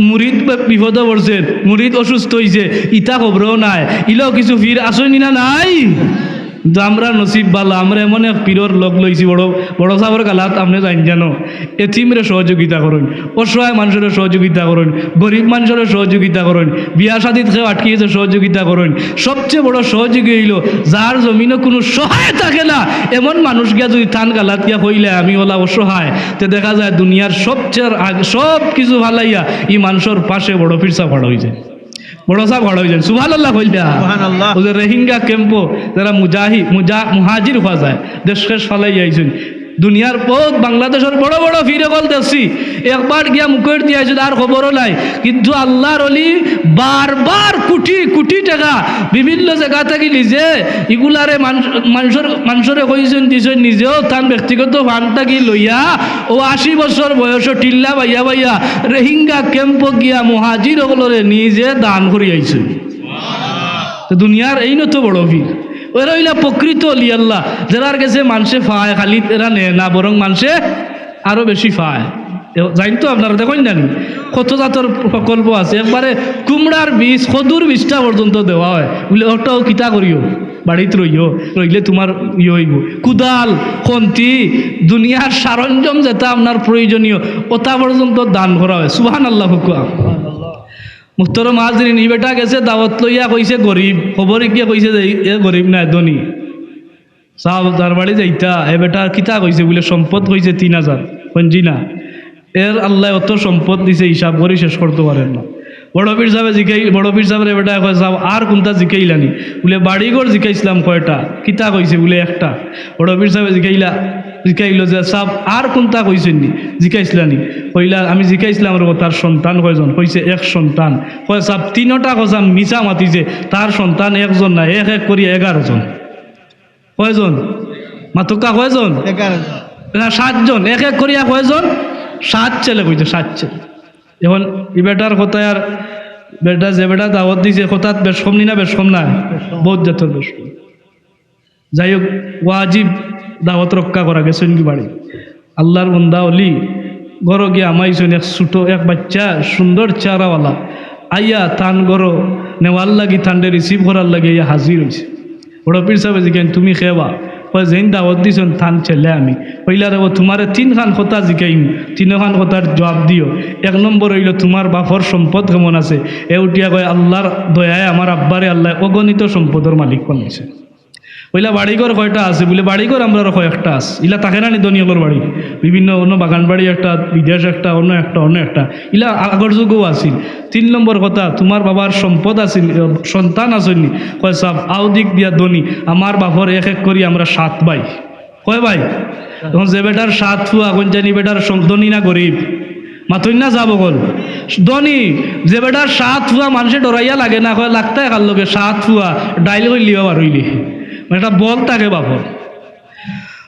মুড়িদ বিপদে পড়ছে, মুড়িদ অসুস্থ হয়েছে, ইটা খবরও নাই। ইলেও কিছু ভিড় আসুনি না নাই? কিন্তু আমরা নসিব বালা, আমরা এমন এক পীরর লগ লইছি বড় বড় সাহেবের গালাত আপনি জান জানো, এতিমরে সহযোগিতা করুন, অসহায় মানুষের সহযোগিতা করুন, গরিব মানুষের সহযোগিতা করুন, বিয়া শাদিত খেয়ে আটকিয়েছে সহযোগিতা করুন। সবচেয়ে বড় সহযোগী হইল যার জমিনে কোনো সহায় থাকে না এমন মানুষ গিয়া যদি থান গালাত গিয়া কইলে আমি ওলা অসহায়, তো দেখা যায় দুনিয়ার সবচেয়ে সব কিছু ভালাইয়া এই মানুষের পাশে বড় ফিরসা ফাড়া হয়েছে, বড় সাহেব ভাড়া হয়ে যান। সুবহানাল্লাহ কইলা। ওদের রোহিঙ্গা ক্যাম্পো যারা মুহাজির হওয়া যায়, দেশ শেষ ফালাই আইছেন, দুনিয়ার বহুত বাংলাদেশের বড় বড় ফিরেকল দেখছি, একবার গিয়া মুখের দিয়ে আইছে আর খবরও নাই। কিন্তু আল্লাহর অলি বারবার কোটি কোটি টাকা বিভিন্ন জায়গা থেকে লিজে এগুলারে মানুষরে কইছেন দিছেন, নিজেও তার ব্যক্তিগত ফান্ডটা কি লইয়া ও 80 বছর বয়স টিল্লা বাইয়া বাইয়া রোহিঙ্গা ক্যাম্প গিয়া মুহাজির ওগুলোরে নিজে দান করি আইছে। তো দুনিয়ার এই নত বড় ভিড়। ওরা হইলা প্রকৃত অলি আল্লাহ, যারার কাছে মানুষে ফায়, খালি এরা নেয় না, বরং মানুষে আরো বেশি ফায়। জানি তো আপনারা দেখেন জানি কত জাতর প্রকল্প আছে, একবারে কুমড়ার বীজ কদুর বীজটা পর্যন্ত দেওয়া হয়। বলে ওটাও কিতা করিও, বাড়িতে রইলে তোমার হইব, কুদাল খন্তি দুনিয়ার সরঞ্জাম যেটা আপনার প্রয়োজনীয় ওটা পর্যন্ত দান করা হয়। সুবহানাল্লাহ। মুহতারাম হাজরিন, ই বেটা গেছে দাওয়াত লইয়া কইছে গরিব, খবরে গিয়া কইছে যে এ গরিব না ধনী, সাহেব তার বাড়ি যাইতা। এ বেটা কিতা কইছে বলে সম্পদ কইছে 3000, পঞ্জি না। এর আল্লাহ অত সম্পদ দিছে হিসাব করে শেষ করতে পারেন না। বড় পীর সাহেব বড় পীর সাহেবের এ বেটা কয় সাহেব আর কোনটা জিকাইলানি? বলে বাড়িঘর জিকাইছিলাম কয়টা? কিতা কইছে? বলে একটা। বড় পীর সাহেব জিকাইল যে সাহেব আর কোনটা কইছেন নি? জিকাইছিলানি? কইলা আমি জিকাইছিলাম রে, তার সন্তান কয়জন? কইছে এক সন্তান। কয় সাহেব 3টা কথা মিছা মাতিছে, তার সন্তান একজন না, এক এক করি 11 জন। কয়জন মাতুকা? কয়জন? 7 জন। এক এক করিয়া কয়জন? 7 ছেলে কইছে, 7 ছেলে। এখন ই বেটার কথায় আর বেটা যে বেটা দাওয়াত দিছে কথাত বেশ কম নি না? বেশ কম না, বহুত জাতের বেশ কম। যাই হোক, ওয়াজিব দাওয়াত রক্ষা করা গেছেন কি বাড়ি আল্লাহর বন্দা অলি ঘর গিয়ে আমাইছেন এক ছোটো এক বাচ্চা সুন্দর চেহারাওয়ালা আইয়া থান গরো নেওয়ার লাগি থানডে রিসিভ করার লাগে ইয়া হাজির হয়েছে। বড় পীর সাহেব জিজ্ঞেন তুমি খেবা? কয় যেন দাওয়াত দিছেন থান ছেলে আমি। কইলা রে তোমারে 3খান কথা জিকাইম, 3খান কথার জবাব দিও। 1 নম্বর হইল তোমার বাপর সম্পদ কেমন আছে? এ উঠিয়া কয় আল্লাহর দয়ায় আমার আব্বারে আল্লাহ অগণিত সম্পদের মালিক বানাইছে। ওইলা বাড়িঘর কয়টা আছে বলে বাড়িঘর আমরা কয়েকটা আছে ইলা থাকে না নিদনীয়কর বাড়ি বিভিন্ন অন্য বাগান বাড়ি একটা বিদেশ একটা অন্য একটা ইলা আগর যুগও আছিল। 3 নম্বর কথা তোমার বাবার সম্পদ আছিল সন্তান আসেনি কয় সাহ আও দিক দিয়া ধনী আমার বাপর এক এক করি আমরা 7 ভাই কয় ভাই তখন যে বেটার 7 ফুয়া কোন জানি বেটার ধনী না গরিব মাথুই না যাব বল ধনী যে বেটার 7 ফুয়া মানুষে ডরাইয়া লাগে না কয় লাগতায় কার লোকে 7 ফুয়া ডাইল করলিও আর হইলি একটা বল থাকে বাপর।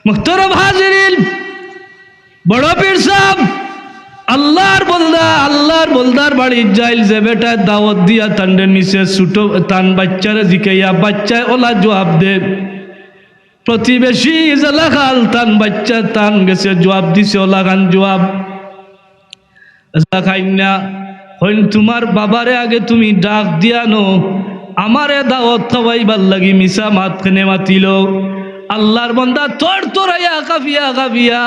মুহতারাম হাজিরিন বড় পীর সাহেব আল্লাহর বলদার বাড়ি যাইল যে বেটা দাওয়াত দিয়া তান্ডে নিচে ছুটো তান বাচ্চারে জিকাইয়া বাচ্চায় ওলা জবাব দে প্রতিবেশী জালাখাল তান বাচ্চা তান গেছে জবাব দিছে ওলা খান জবাব খাইনা হইন তোমার বাবারে আগে তুমি ডাক দিয়া নো আমারে দাওয়াত খাওয়াইবার লাগি মিশা মাত খেনে মাতিল। আল্লাহর বান্দা তোরাইয়া কাফিয়া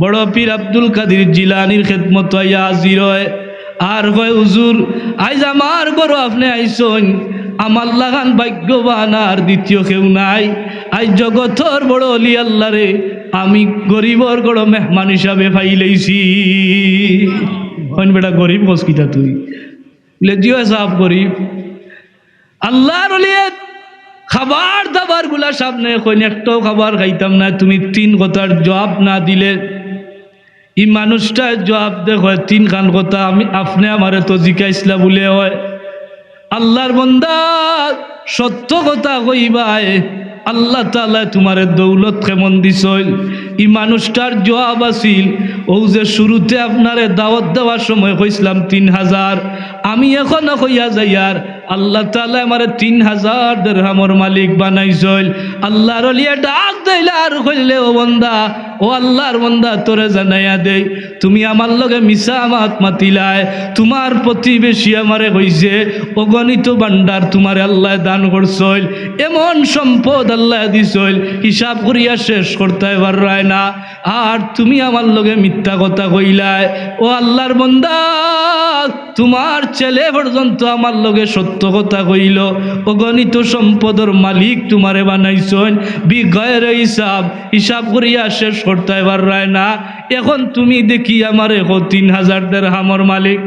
বড় পীর আব্দুল কাদের জিলানির খেদমত আইয়া হাজির হয় আর কয় হুজুর আইজ আমার বড় আপনি আইসন আমার লাগান ভাগ্যবান আর দ্বিতীয় কেউ নাই আইজ জগতর বড় অলি আল্লাহ রে আমি গরিবর বড় মেহমান হিসাবে ফাইলেইছি। কইন বেটা গরিব বসকিতা তুই বলে জিও সাহেব গরিব আল্লাহর ওলিয়ত খাবার দাবার গুলা সামনে কইন একটাও খাবার খাইতাম না তুমি 3 কথার জবাব না দিলে এই মানুষটা জবাব দে হয় 3 খান কথা আমি আপনি আমারে তো জিকাইছিলা বলে হয় আল্লাহর বান্দা সত্য কথা কইবাই আল্লাহ তাআলা তোমারে দৌলত কেমন দিছইল এই মানুষটার জবাব আছিল ও যে শুরুতে আপনারে দাওয়াত দেওয়ার সময় কইছিলাম 3000 আমি এখনো কইয়া যাইয়ার আল্লাহ তাআলা আমারে 3000 দিরহামর মালিক বানাইছইল। আল্লাহর ওলিয়া ডাক দিলা আর কইলে ও বান্দা ও আল্লাহর বান্দা তোরে জানাইয়া দেই তুমি আমার লগে মিছা মাত মাতিলায় তোমার প্রতিবেশী আমারে কইছে অগণিত ভান্ডার তোমারে আল্লাহ দান করছইল এমন সম্পদ আল্লাহ দিছইল হিসাব করিয়া শেষ করতে পারায় না আর তুমি আমার লগে মিথ্যা কথা কইলায় ও আল্লাহর বান্দা তোমার ছেলে পর্যন্ত আমার লগে সত্য কথা কইল অগণিত সম্পদের মালিক তোমারে বানাইছইন বিগয়ের হিসাব করিয়া শেষ করতে পারায় না এখন তুমি দেখি আমারে 3000 দিরহামর মালিক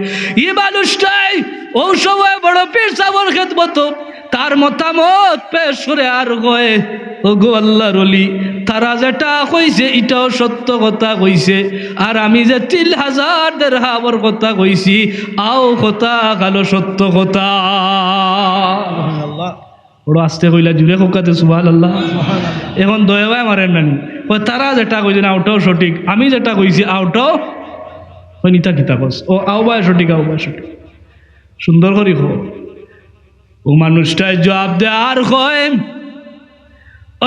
ই মানুষটাই ও সময় বড় পীর সাহেবের খেদমত তার মতামত পেশ করে আর কয় ওগো আল্লাহর ওলি তারা যেটা কইছে এটাও সত্য কথা কইছে আর আমি যে 3000 দিরহামর কথা কইছি আও কথা কালো সত্য কথা। সুবহানাল্লাহ বড় আস্তে কইলা জুড়ে কোকাতে সুবহানাল্লাহ। এখন দয়াবাই মারেন নানি তারা যেটা কইছে না ওটাও সঠিক আমি যেটা কইছি আওটাও ওই নিতা কিতা কস ও আওবাই সঠিক সুন্দর করি খো ও মানুষটাই জবাব দে আর কয়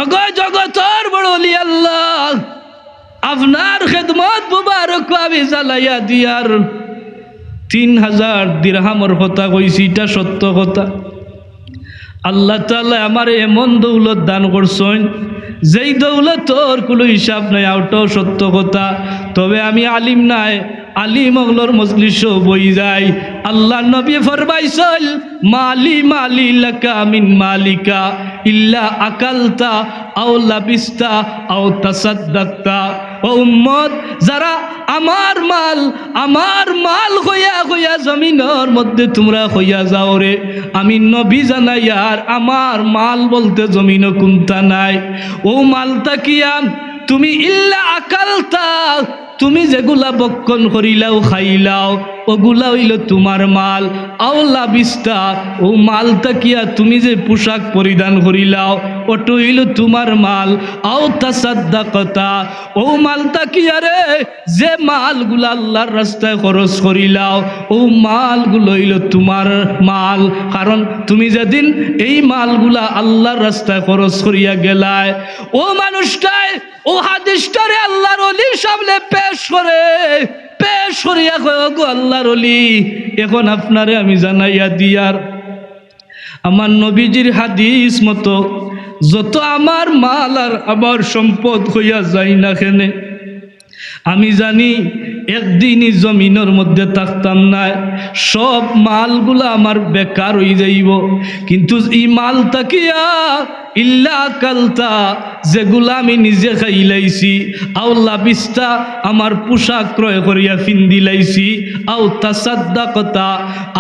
ওগো জগতর বড় ওলি আল্লাহ আপনার খেদমত মুবারক আমি জ্বালাইয়া দিয়ার 3000 দিরহামর কথা কইছি এটা সত্য কথা আল্লাহ তাআলা আমার এমন দৌলত দান করছেন যেই দৌলতর কোনো হিসাব নাই আউটাও সত্য কথা তবে আমি আলিম নাই আলিম ওগুলোর মজলিসও বই যায় আল্লাহ নবী ফরমাইছেন মালি লাকা মিন মালিকা ইল্লা আকালতা আও লাবিস্তা আও তাসাদ্দাকতা ও উম্মত যারা আমার মাল হইয়া জমিনের মধ্যে তোমরা হইয়া যাও রে আমি নবী জানাই আর আমার মাল বলতে জমিনও কোনটা নাই ও মালটা কিয়া তুমি ইল্লা আকালতা তুমি যেগুলা বক্ষণ করিলাও খাইলাও ওগুলা হইল তোমার মাল আওলা বিস্তা ও মালটা কিয়া তুমি যে পোশাক পরিধান করিলাও ওটা হইল তোমার মাল আও তাসাদ্দাকতা ও মালটা কিয়া রে যে মালগুলা আল্লাহর রাস্তায় খরচ করিলাও ও মালগুলো হইল তোমার মাল কারণ তুমি যেদিন এই মালগুলা আল্লাহর রাস্তায় খরচ করিয়া গেলায় ও মানুষটাই ও হাদিসটারে আল্লাহর ওলির সামনে পেশ করিয়া কয় গো আল্লাহর ওলি এখন আপনারে আমি জানাইয়া দিয়ার আমার নবীজির হাদিস মতো যত আমার মাল আর আমার সম্পদ হইয়া যাই না কেনে আমি জানি একদিনই জমিনের মধ্যে থাকতাম না, সব মালগুলা আমার বেকার হয়ে যাইব। কিন্তু এই মাল তাকিয়া ইল্লা কালতা, যেগুলা আমি নিজে খাইলাইছি, আও লাবিস্তা, আমার পোশাক ক্রয় করিয়া ফিন্দি লাইছি, আও তাসাদ্দাকতা,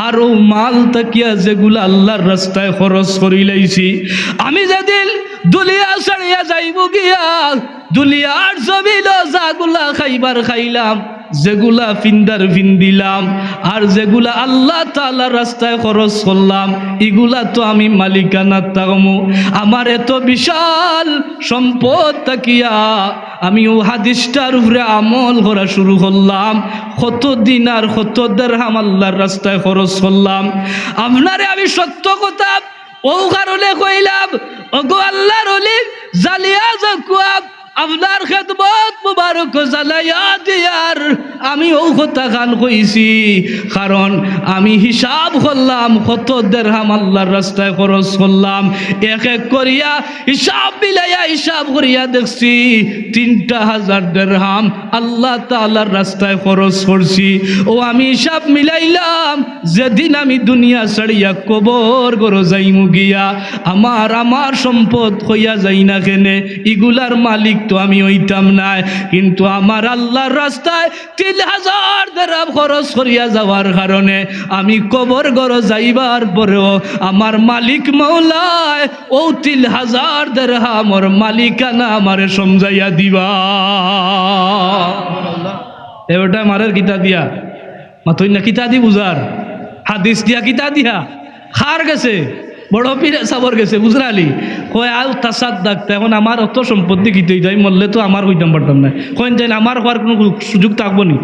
আরও মাল তাকিয়া যেগুলা আল্লাহর রাস্তায় খরচ করিলাইছি, আমি যেদিন দুলিয়া ছাড়িয়া যাইব গিয়া দুলিয়ার জমিন যাগুলা খাইবার খাইলাম, যেগুলা ফিন্দার ফিন্দিলাম, আর যেগুলা আল্লাহ তাআলার রাস্তায় খরচ করলাম, এগুলা তো আমি মালিকানা তাগমু। আমার এত বিশাল সম্পদ তাকিয়া আমি ও হাদিসটার উপরে আমল করা শুরু করলাম, কত দিন আর কত দিরহাম আল্লাহর রাস্তায় খরচ করলাম। আপনারে আমি সত্য কথা ও কারণে কইলাম, ওগো আল্লাহর ওলি জালিয়া জাকুয়াব, আপনার খেদমত মুবারক জালাইয়া দিয়ার আমি ও কথা গান কইছি, কারণ আমি হিসাব করলাম কত দিরহাম আল্লাহর রাস্তায় খরচ করলাম। এক এক করিয়া হিসাব মিলাইয়া হিসাব করিয়া দেখছি 3,000 দিরহাম আল্লাহ তাআলার রাস্তায় খরচ করছি। ও আমি হিসাব মিলাইলাম, যেদিন আমি দুনিয়া ছাড়িয়া কবর গরো যাইমু গিয়া আমার সম্পদ হইয়া যাই না কেনে, ইগুলার মালিক তো আমি হইতাম না, কিন্তু আমার আল্লাহর রাস্তায় 3,000 দিরহাম খরচ করিয়া যাওয়ার কারণে আমি কবর গরো যাইবার পরেও আমার মালিক মৌলায় ও 3,000 দিরহামর মালিকানা আমারে সমঝাইয়া দিবা। এবারটা মারের কিতা দিয়া মাথই না কিতা দি বুঝার, হাদিস দিয়া কিতা দিয়া খার গেছে, বড় পীর সাবর গেছে, বুঝরালি কয় আও তাসাদ্দাক। এখন আমার অত সম্পত্তি কিতেই যাই, মরলে তো আমার হইতাম পারতাম না, কয়েন যাই আমার হওয়ার কোনো সুযোগ থাকবো নি,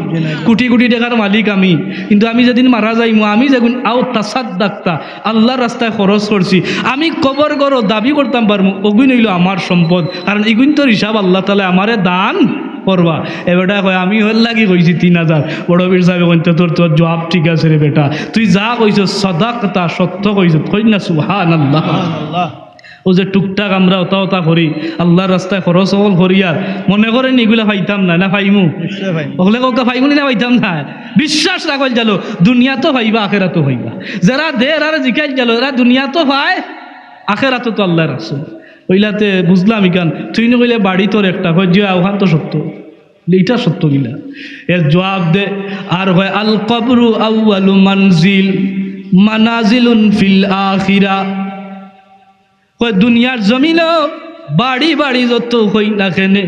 কোটি কোটি টাকার মালিক আমি, কিন্তু আমি যেদিন মারা যাইমু আমি যেদিন আও তাসাদ্দাকতা আল্লাহর রাস্তায় খরচ করছি, আমি কবর গরো দাবি করতাম পারবো ওগুন হইল আমার সম্পদ, কারণ এগুন তোর হিসাব আল্লাহ তাআলা আমারে দান করবা। এবারটা কয় আমি হল লাগি কইছি 3,000, বড় বীর সাহেব কইতে তোর জবাব ঠিক আছে রে বেটা, তুই যা কইছ সাদাকতা সত্য কইছ, কই না সুবহানাল্লাহ। ও যে টুকটাক আমরা ওতা করি আল্লাহর রাস্তায় খরচ হল করিয়ার মনে করেন এগুলা পাইতাম না, না পাইমু ওগুলো কাউকে পাইমু না পাইতাম না, বিশ্বাস রাখল জালো দুনিয়া তো পাইবা আখেরাতো পাইবা, যারা দের আর জিকাই জালো এরা দুনিয়া তো পায় আখেরাতো তো আল্লাহর রাসূল ওইলাতে বুঝলাম ইকান তুই না কইলে বাড়ি তোর একটা হয় যে আহ্বান তো সত্য, এইটা সত্য গিলা এর জবাব দে। আর হয় আল কবরু আউয়ালু মানজিল মানাজিলুন ফিল আখিরা, কয় দুনিয়ার জমিনও বাড়ি বাড়ি যত হই না কেনে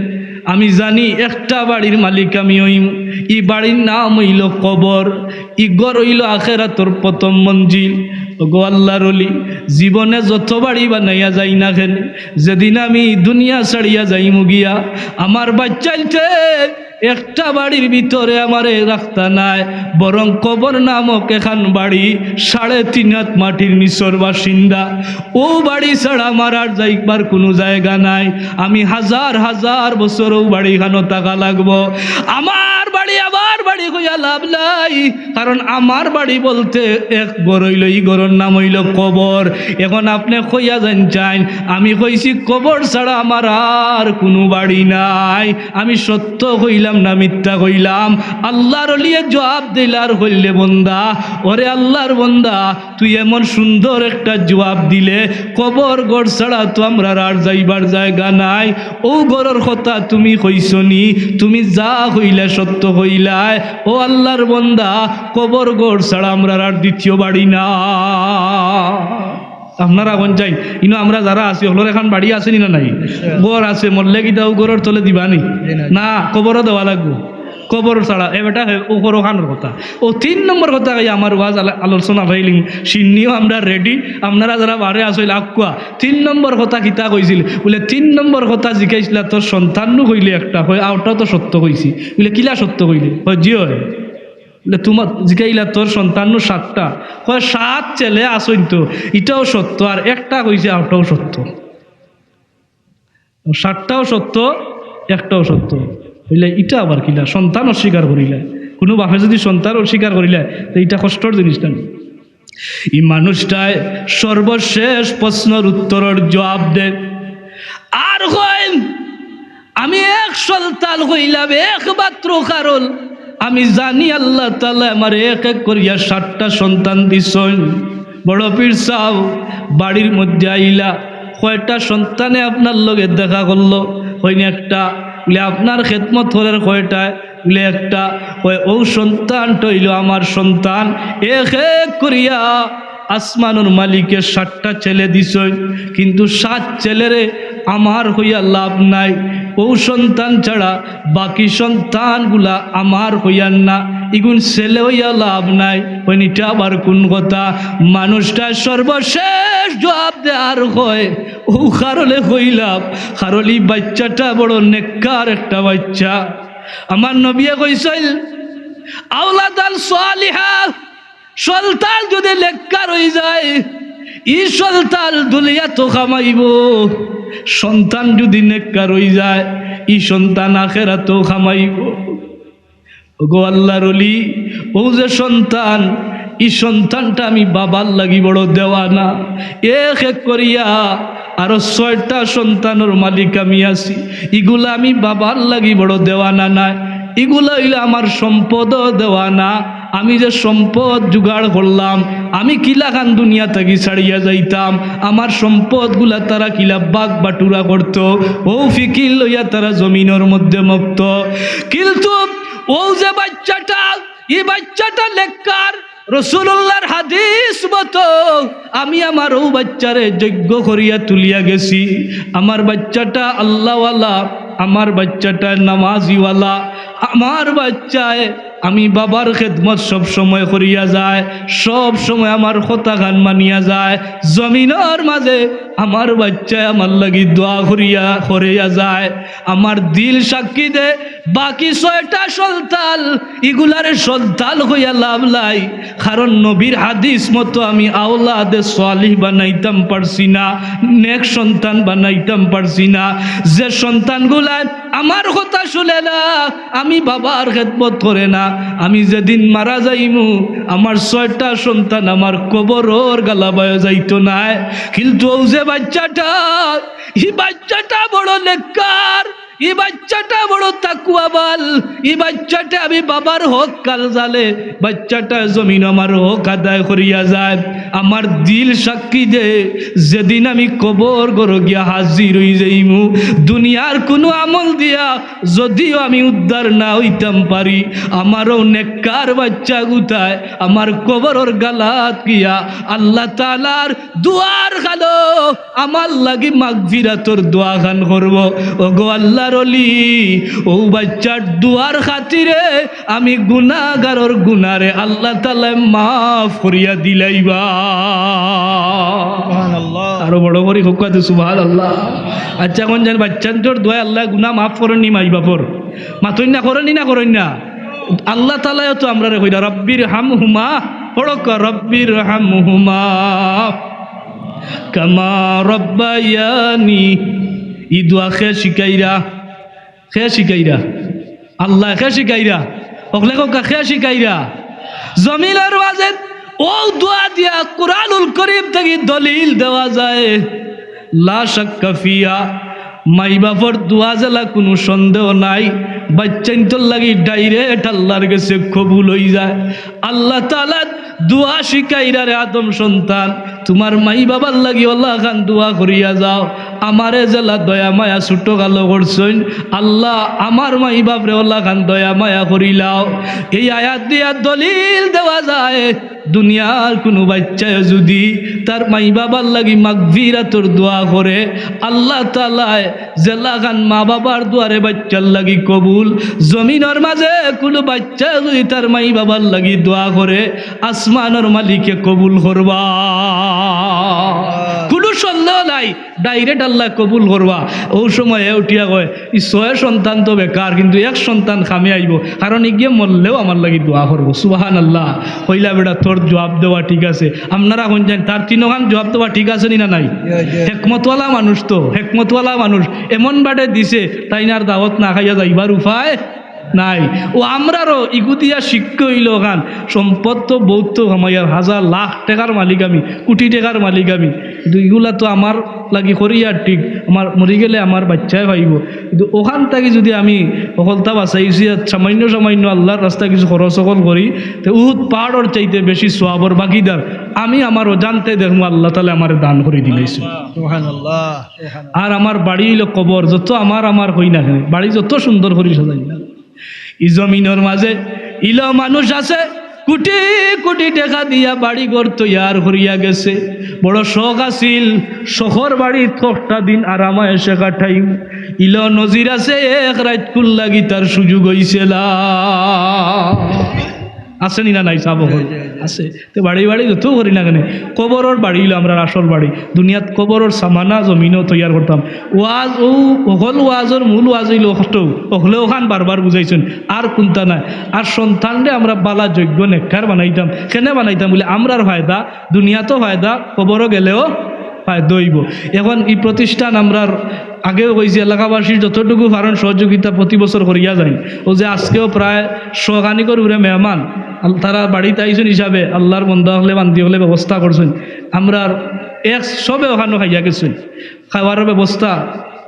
আমি জানি একটা বাড়ির মালিক আমি হইম, ই বাড়ির নাম হইল কবর, ই ঘর হইল আখেরাতর প্রথম মঞ্জিল। গো আল্লাহর ওলি জীবনে যত বাড়ি বানাইয়া যাই না কেন, যেদিন আমি দুনিয়া ছাড়িয়া যাইমু গিয়া আমার বাচ্চাইতে একটা বাড়ির ভিতরে আমারে রাখতা নাই, বরং কবর নামক এখান বাড়ি 3.5 হাত মাটির নিচর বাসিন্দা, ও বাড়ি ছাড়া আমার আর যাইবার কোনো জায়গা নাই। আমি হাজার হাজার বছরও বাড়ি খানো টাকা লাগবো, আমার বাড়ি হইয়া লাভ নাই, কারণ আমার বাড়ি বলতে এক ঘর হইল, ই ঘরের নাম হইল কবর। এখন আপনি কইয়া যান চাইন আমি কইছি কবর ছাড়া আমার আর কোনো বাড়ি নাই, আমি সত্য কইলাম না মিথ্যা কইলাম? আল্লাহর ওলিয়ে জবাব দিলার হইলে বন্দা, ওরে আল্লাহর বন্দা তুই এমন সুন্দর একটা জবাব দিলে, কবর ঘর ছাড়া তো আমরা আর যাইবার জায়গা নাই, ও ঘরের কথা তুমি কইছনি, তুমি যা হইলে সত্য হইলাই। ও আল্লাহর বন্দা কবর ঘর ছাড়া আমরা আর দ্বিতীয় বাড়ি না। আপনারা কোন চাই ইনো আমরা যারা আছি ওগুলোর এখন বাড়ি আসেনি না নাই, ঘর আছে, মরলে কি দাও ঘরের তলে দিবানি না, কবরও দেওয়া লাগবো, কবর ছাড়া এবারটা ওপর ওখানোর কথা। ও 3 নম্বর কথা আমার ওয়াজ আলোচনা হইলিং সিন্নিও আমরা রেডি, আপনারা যারা বারে আসইল আকুয়া 3 নম্বর কথা কিতা কইছিল বলে 3 নম্বর কথা জিজ্ঞাসিল তোর সন্তানও কইলে একটা হয় আওটাও তো সত্য কইছি বলে কিলা সত্য কইলে হয় জিও বলে তোমার জিজ্ঞাইলা তোর সন্তানও 7টা, হয় 7 ছেলে আসইন তো এটাও সত্য, আর একটা কইছে আওটাও সত্য, 7টাও সত্য একটাও সত্য হইলে এটা আবার কিলা সন্তান অস্বীকার করিলে, কোনো বাপে যদি সন্তান অস্বীকার করিলে তো এটা কষ্টর জিনিস না। এই মানুষটায় সর্বশেষ প্রশ্নের উত্তরের জবাব দে, আর হইন আমি এক সন্তান হইলাম একমাত্র কারণ আমি জানি আল্লাহ তাআলা আমার এক এক করিয়া 7টা সন্তান দিছেন। বড় পীর সাহেব বাড়ির মধ্যে আইলা, কয়টা সন্তানে আপনার লগে দেখা করলো? হয়নি একটা। বলে আপনার খেদমত করার কয়টায়? বলে একটা। ও সন্তানটা হইল আমার সন্তান। এক এক করিয়া আসমানুর মালিকে 7টা ছেলে দিছেন, কিন্তু 7 ছেলেরে আমার হইয়া লাভ নাই। ও সন্তান ছাড়া বাকি সন্তানগুলা আমার হইয়ার না, ইগুন ছেলে হইয়া লাভ নাই। ওইটা আবার কোন কথা? মানুষটা সর্বশেষ জবাব দেওয়ার হয় ও কারণে হইলাম, কারণ এই বাচ্চাটা বড় নেককার একটা বাচ্চা। আমার নবিয়ে কইছিল আওলাদাল সালিহা, সন্তান যদি নেককার হয়ে যায় ই সন্তান দুনিয়া তো কামাইব, সন্তান যদি নেককার হয়ে যায় ই সন্তান আখেরাতেও কামাইব। গো আল্লাহর ওলি, ও যে সন্তান, এই সন্তানটা আমি বাবার লাগি বড় দেওয়ানা। এক এক করিয়া আরো 6টা সন্তানের মালিক আমি আছি, এগুলা আমি বাবার লাগি বড় দেওয়ানা নাই। এগুলা হইলে আমার সম্পদও দেওয়ানা। আমি যে সম্পদ জোগাড় করলাম, আমি কিলাখান দুনিয়া থেকে ছাড়িয়া যাইতাম, আমার সম্পদগুলা তারা কিলা বাগ বাটুরা করত, ও ফিকির লইয়া তারা জমিনের মধ্যে মুক্ত। কিন্তু ও যে বাচ্চাটা, এই বাচ্চাটা নেককার, রাসূলুল্লাহর হাদিস মতো আমি আমার ও বাচ্চারে যজ্ঞ করিয়া তুলিয়া গেছি। আমার বাচ্চাটা আল্লাহওয়ালা, আমার বাচ্চাটা নামাজিওয়ালা, আমার বাচ্চায় আমি বাবার খেদমত সব সময় করিয়া যায়, সব সময় আমার কথা গান মানিয়া যায়। জমিনের মাঝে আমার বাচ্চায় আমার লাগি দোয়া করিয়া যায়। আমার দিল সাক্ষী দে, বাকি 6টা সন্তান এগুলারে সন্তান হইয়া লাভ নাই, কারণ নবীর হাদিস মতো আমি আওলাদে সালিহ বানাইতাম পারছি না, নেক সন্তান বানাইতাম পারছি না। যে সন্তানগুলা আমার কথা শুনে না, আমি বাবার খেদমত করে না, আমি যেদিন মারা যাইমু আমার 6টা সন্তান আমার কবরের গালাবায় যাইতো না। কিন্তু ও যে বাচ্চাটা, এই বাচ্চাটা বড় নেককার, এই বাচ্চাটা বড় তাকওয়াবাল, এই বাচ্চাটা আমি বাবার হক কাল জালে, বাচ্চাটা জমিন আমার হক আদায় করিয়া যায়। আমার দিল সাক্ষী দে, যেদিন আমি কবর গড় গিয়া হাজির হই যাইমু, দুনিয়ার কোনো আমল দিয়া যদিও আমি উদ্ধার না হইতাম পারি, আমারও নেককার বাচ্চা গুতায় আমার কবরের গালাত গিয়া আল্লাহ তাআলার দুয়ার খালো আমার লাগি মাগফিরাতর দোয়া খান করব। ওগো আল্লাহর ওলি, ও বাচ্চার দুয়ার খাতিরে আমি গুনাহগারের গুনারে আল্লাহ তাআলা মাফ করিয়া দিলাইবা। সুবহানাল্লাহ, আরো বড় করে হুক্কাতে সুবহানাল্লাহ। আচ্ছা কোন জান বাচ্চার দোয়া আল্লাহ গুনাহ মাফ করেননি মাই বাপর? মাতই না করেননি, না করেন না? আল্লাহ তাআলা তো আমরা রে কইরা রব্বির হামহুমা, পড়ক রব্বির হামহুমা কামা রব্বায়ানি। ই দোয়া খে শিকাইরা, খে শিকাইরা, আল্লাহ খে শিকাইরা, ওগলে কা খে শিকাইরা। জমিনের মাঝে ও দোয়া দিয়া কুরআনুল কারীম থেকে দলিল দেওয়া যায়, লা শাক্কা ফিয়া। মাই বাপর দোয়া জ্বালা কোনো সন্দেহ নাই, বাচ্চাইন্তর লাগি ডাইরেক্ট আল্লাহর কাছে কবুল হয়ে যায়। আল্লাহ তাআলা দোয়া শিকাইরা রে আদম সন্তান, তোমার মাই বাবার লাগি আল্লাহ খান দোয়া করিয়া যাও, আমারে জেলা দয়া মায়া ছোট কালো করছেন, আল্লাহ আমার মাই বাপরে আল্লাহ খান দয়া মায়া করিলাও। এই আয়াত দিয়া দলিল দেওয়া যায়, দুনিয়ার কোনো বাচ্চায় যদি তার মাই বাবার লাগি মাগফিরাতর দোয়া করে, আল্লাহ তাআলা জেলা খান মা বাবার দুয়ারে বাচ্চার লাগি কবুল। জমিনের মাঝে কোনো বাচ্চা যদি তার মাই বাবার লাগি দোয়া করে, আসমানের মালিকে কবুল করবা, কোনো সন্দেহ নাই, ডাইরেক্ট আল্লাহ কবুল করবা। ও সময় উঠিয়া কয় ই 6 সন্তান তো বেকার, কিন্তু 1 সন্তান খামে আইব, কারণ ইগিয়ে মরলেও আমার লাগি দোয়া করবো। সুবহানাল্লাহ। কইলা বেটা তোর জবাব দেওয়া ঠিক আছে, আপনারা কোন জানেন তার 3 গান জবাব দেওয়া ঠিক আছে না নাই? হেকমতওয়ালা মানুষ তো, হেকমতওয়ালা মানুষ এমন বাটে দিছে তাই না আর দাওয়াত না খাইয়া যাইবার উপায় নাই। ও আমরারও ইগুদিয়া শিক্ষা হইল গান, সম্পদ তো বহুত তো আমার 1000 লাখ টাকার মালিক আমি, কোটি টাকার মালিক আমি, কিন্তু এগুলা তো আমার লাগি করি আর ঠিক আমার মরি গেলে আমার বাচ্চায় ভাইব, কিন্তু ওখান থেকে যদি আমি সফলতা বাঁচাইছি সামান্য সামান্য আল্লাহর রাস্তায় কিছু খরচ সকল করি, তো উহুদ পাহাড়ের চাইতে বেশি সোয়াবর বাকিদার আমি আমার অজান্তে দেখবো আল্লাহ তাআলা আমার দান করে দিলাইছে। আর আমার বাড়ি হইল কবর, যত আমার হই না কেন বাড়ি যত সুন্দর করি সাজাই না, ই জমিনের মাঝে ইল মানুষ আছে কোটি কোটি টাকা দিয়া বাড়ি ঘর তৈয়ার করিয়া গেছে, বড় শখ আছিল শহর বাড়ি একটা দিন আরামা এসে কাটাই, ইল নজির আছে এক রাত কুল লাগি তার সুযোগ হইছিল, আছে না নাই চাব আছে, তো বাড়ি বাড়ি যত করি না কেন কবরের বাড়ি হইল আমরা আসল বাড়ি, দুনিয়াত কবরের সামানা জমিনও তৈয়ার করতাম। ওয়াজ ও অকল ওয়াজর মূল ওয়াজ হইল কষ্ট হলেও খান বারবার বুঝাইছেন আর কোনটা নাই, আর সন্তানরে আমরা বালা যোগ্য নেককার বানাইতাম, কেন বানাইতাম বলে আমরার ফায়দা দুনিয়াতেও ফায়দা কবরও গেলেও ফায়দা হইব। এখন এই প্রতিষ্ঠান আমরার আগেও কইছি এলাকাবাসীর যতটুকু পারেন সহযোগিতা প্রতি বছর করিয়া যায়, ও যে আজকেও প্রায় শখানিকর উপরে মেহমান তারা বাড়িতে আইসেন হিসাবে আল্লাহর বন্দা হলে বান্দি হলে ব্যবস্থা করছেন, আমরা এক সবে ওখানে খাইয়া গেছেন, খাওয়ার ব্যবস্থা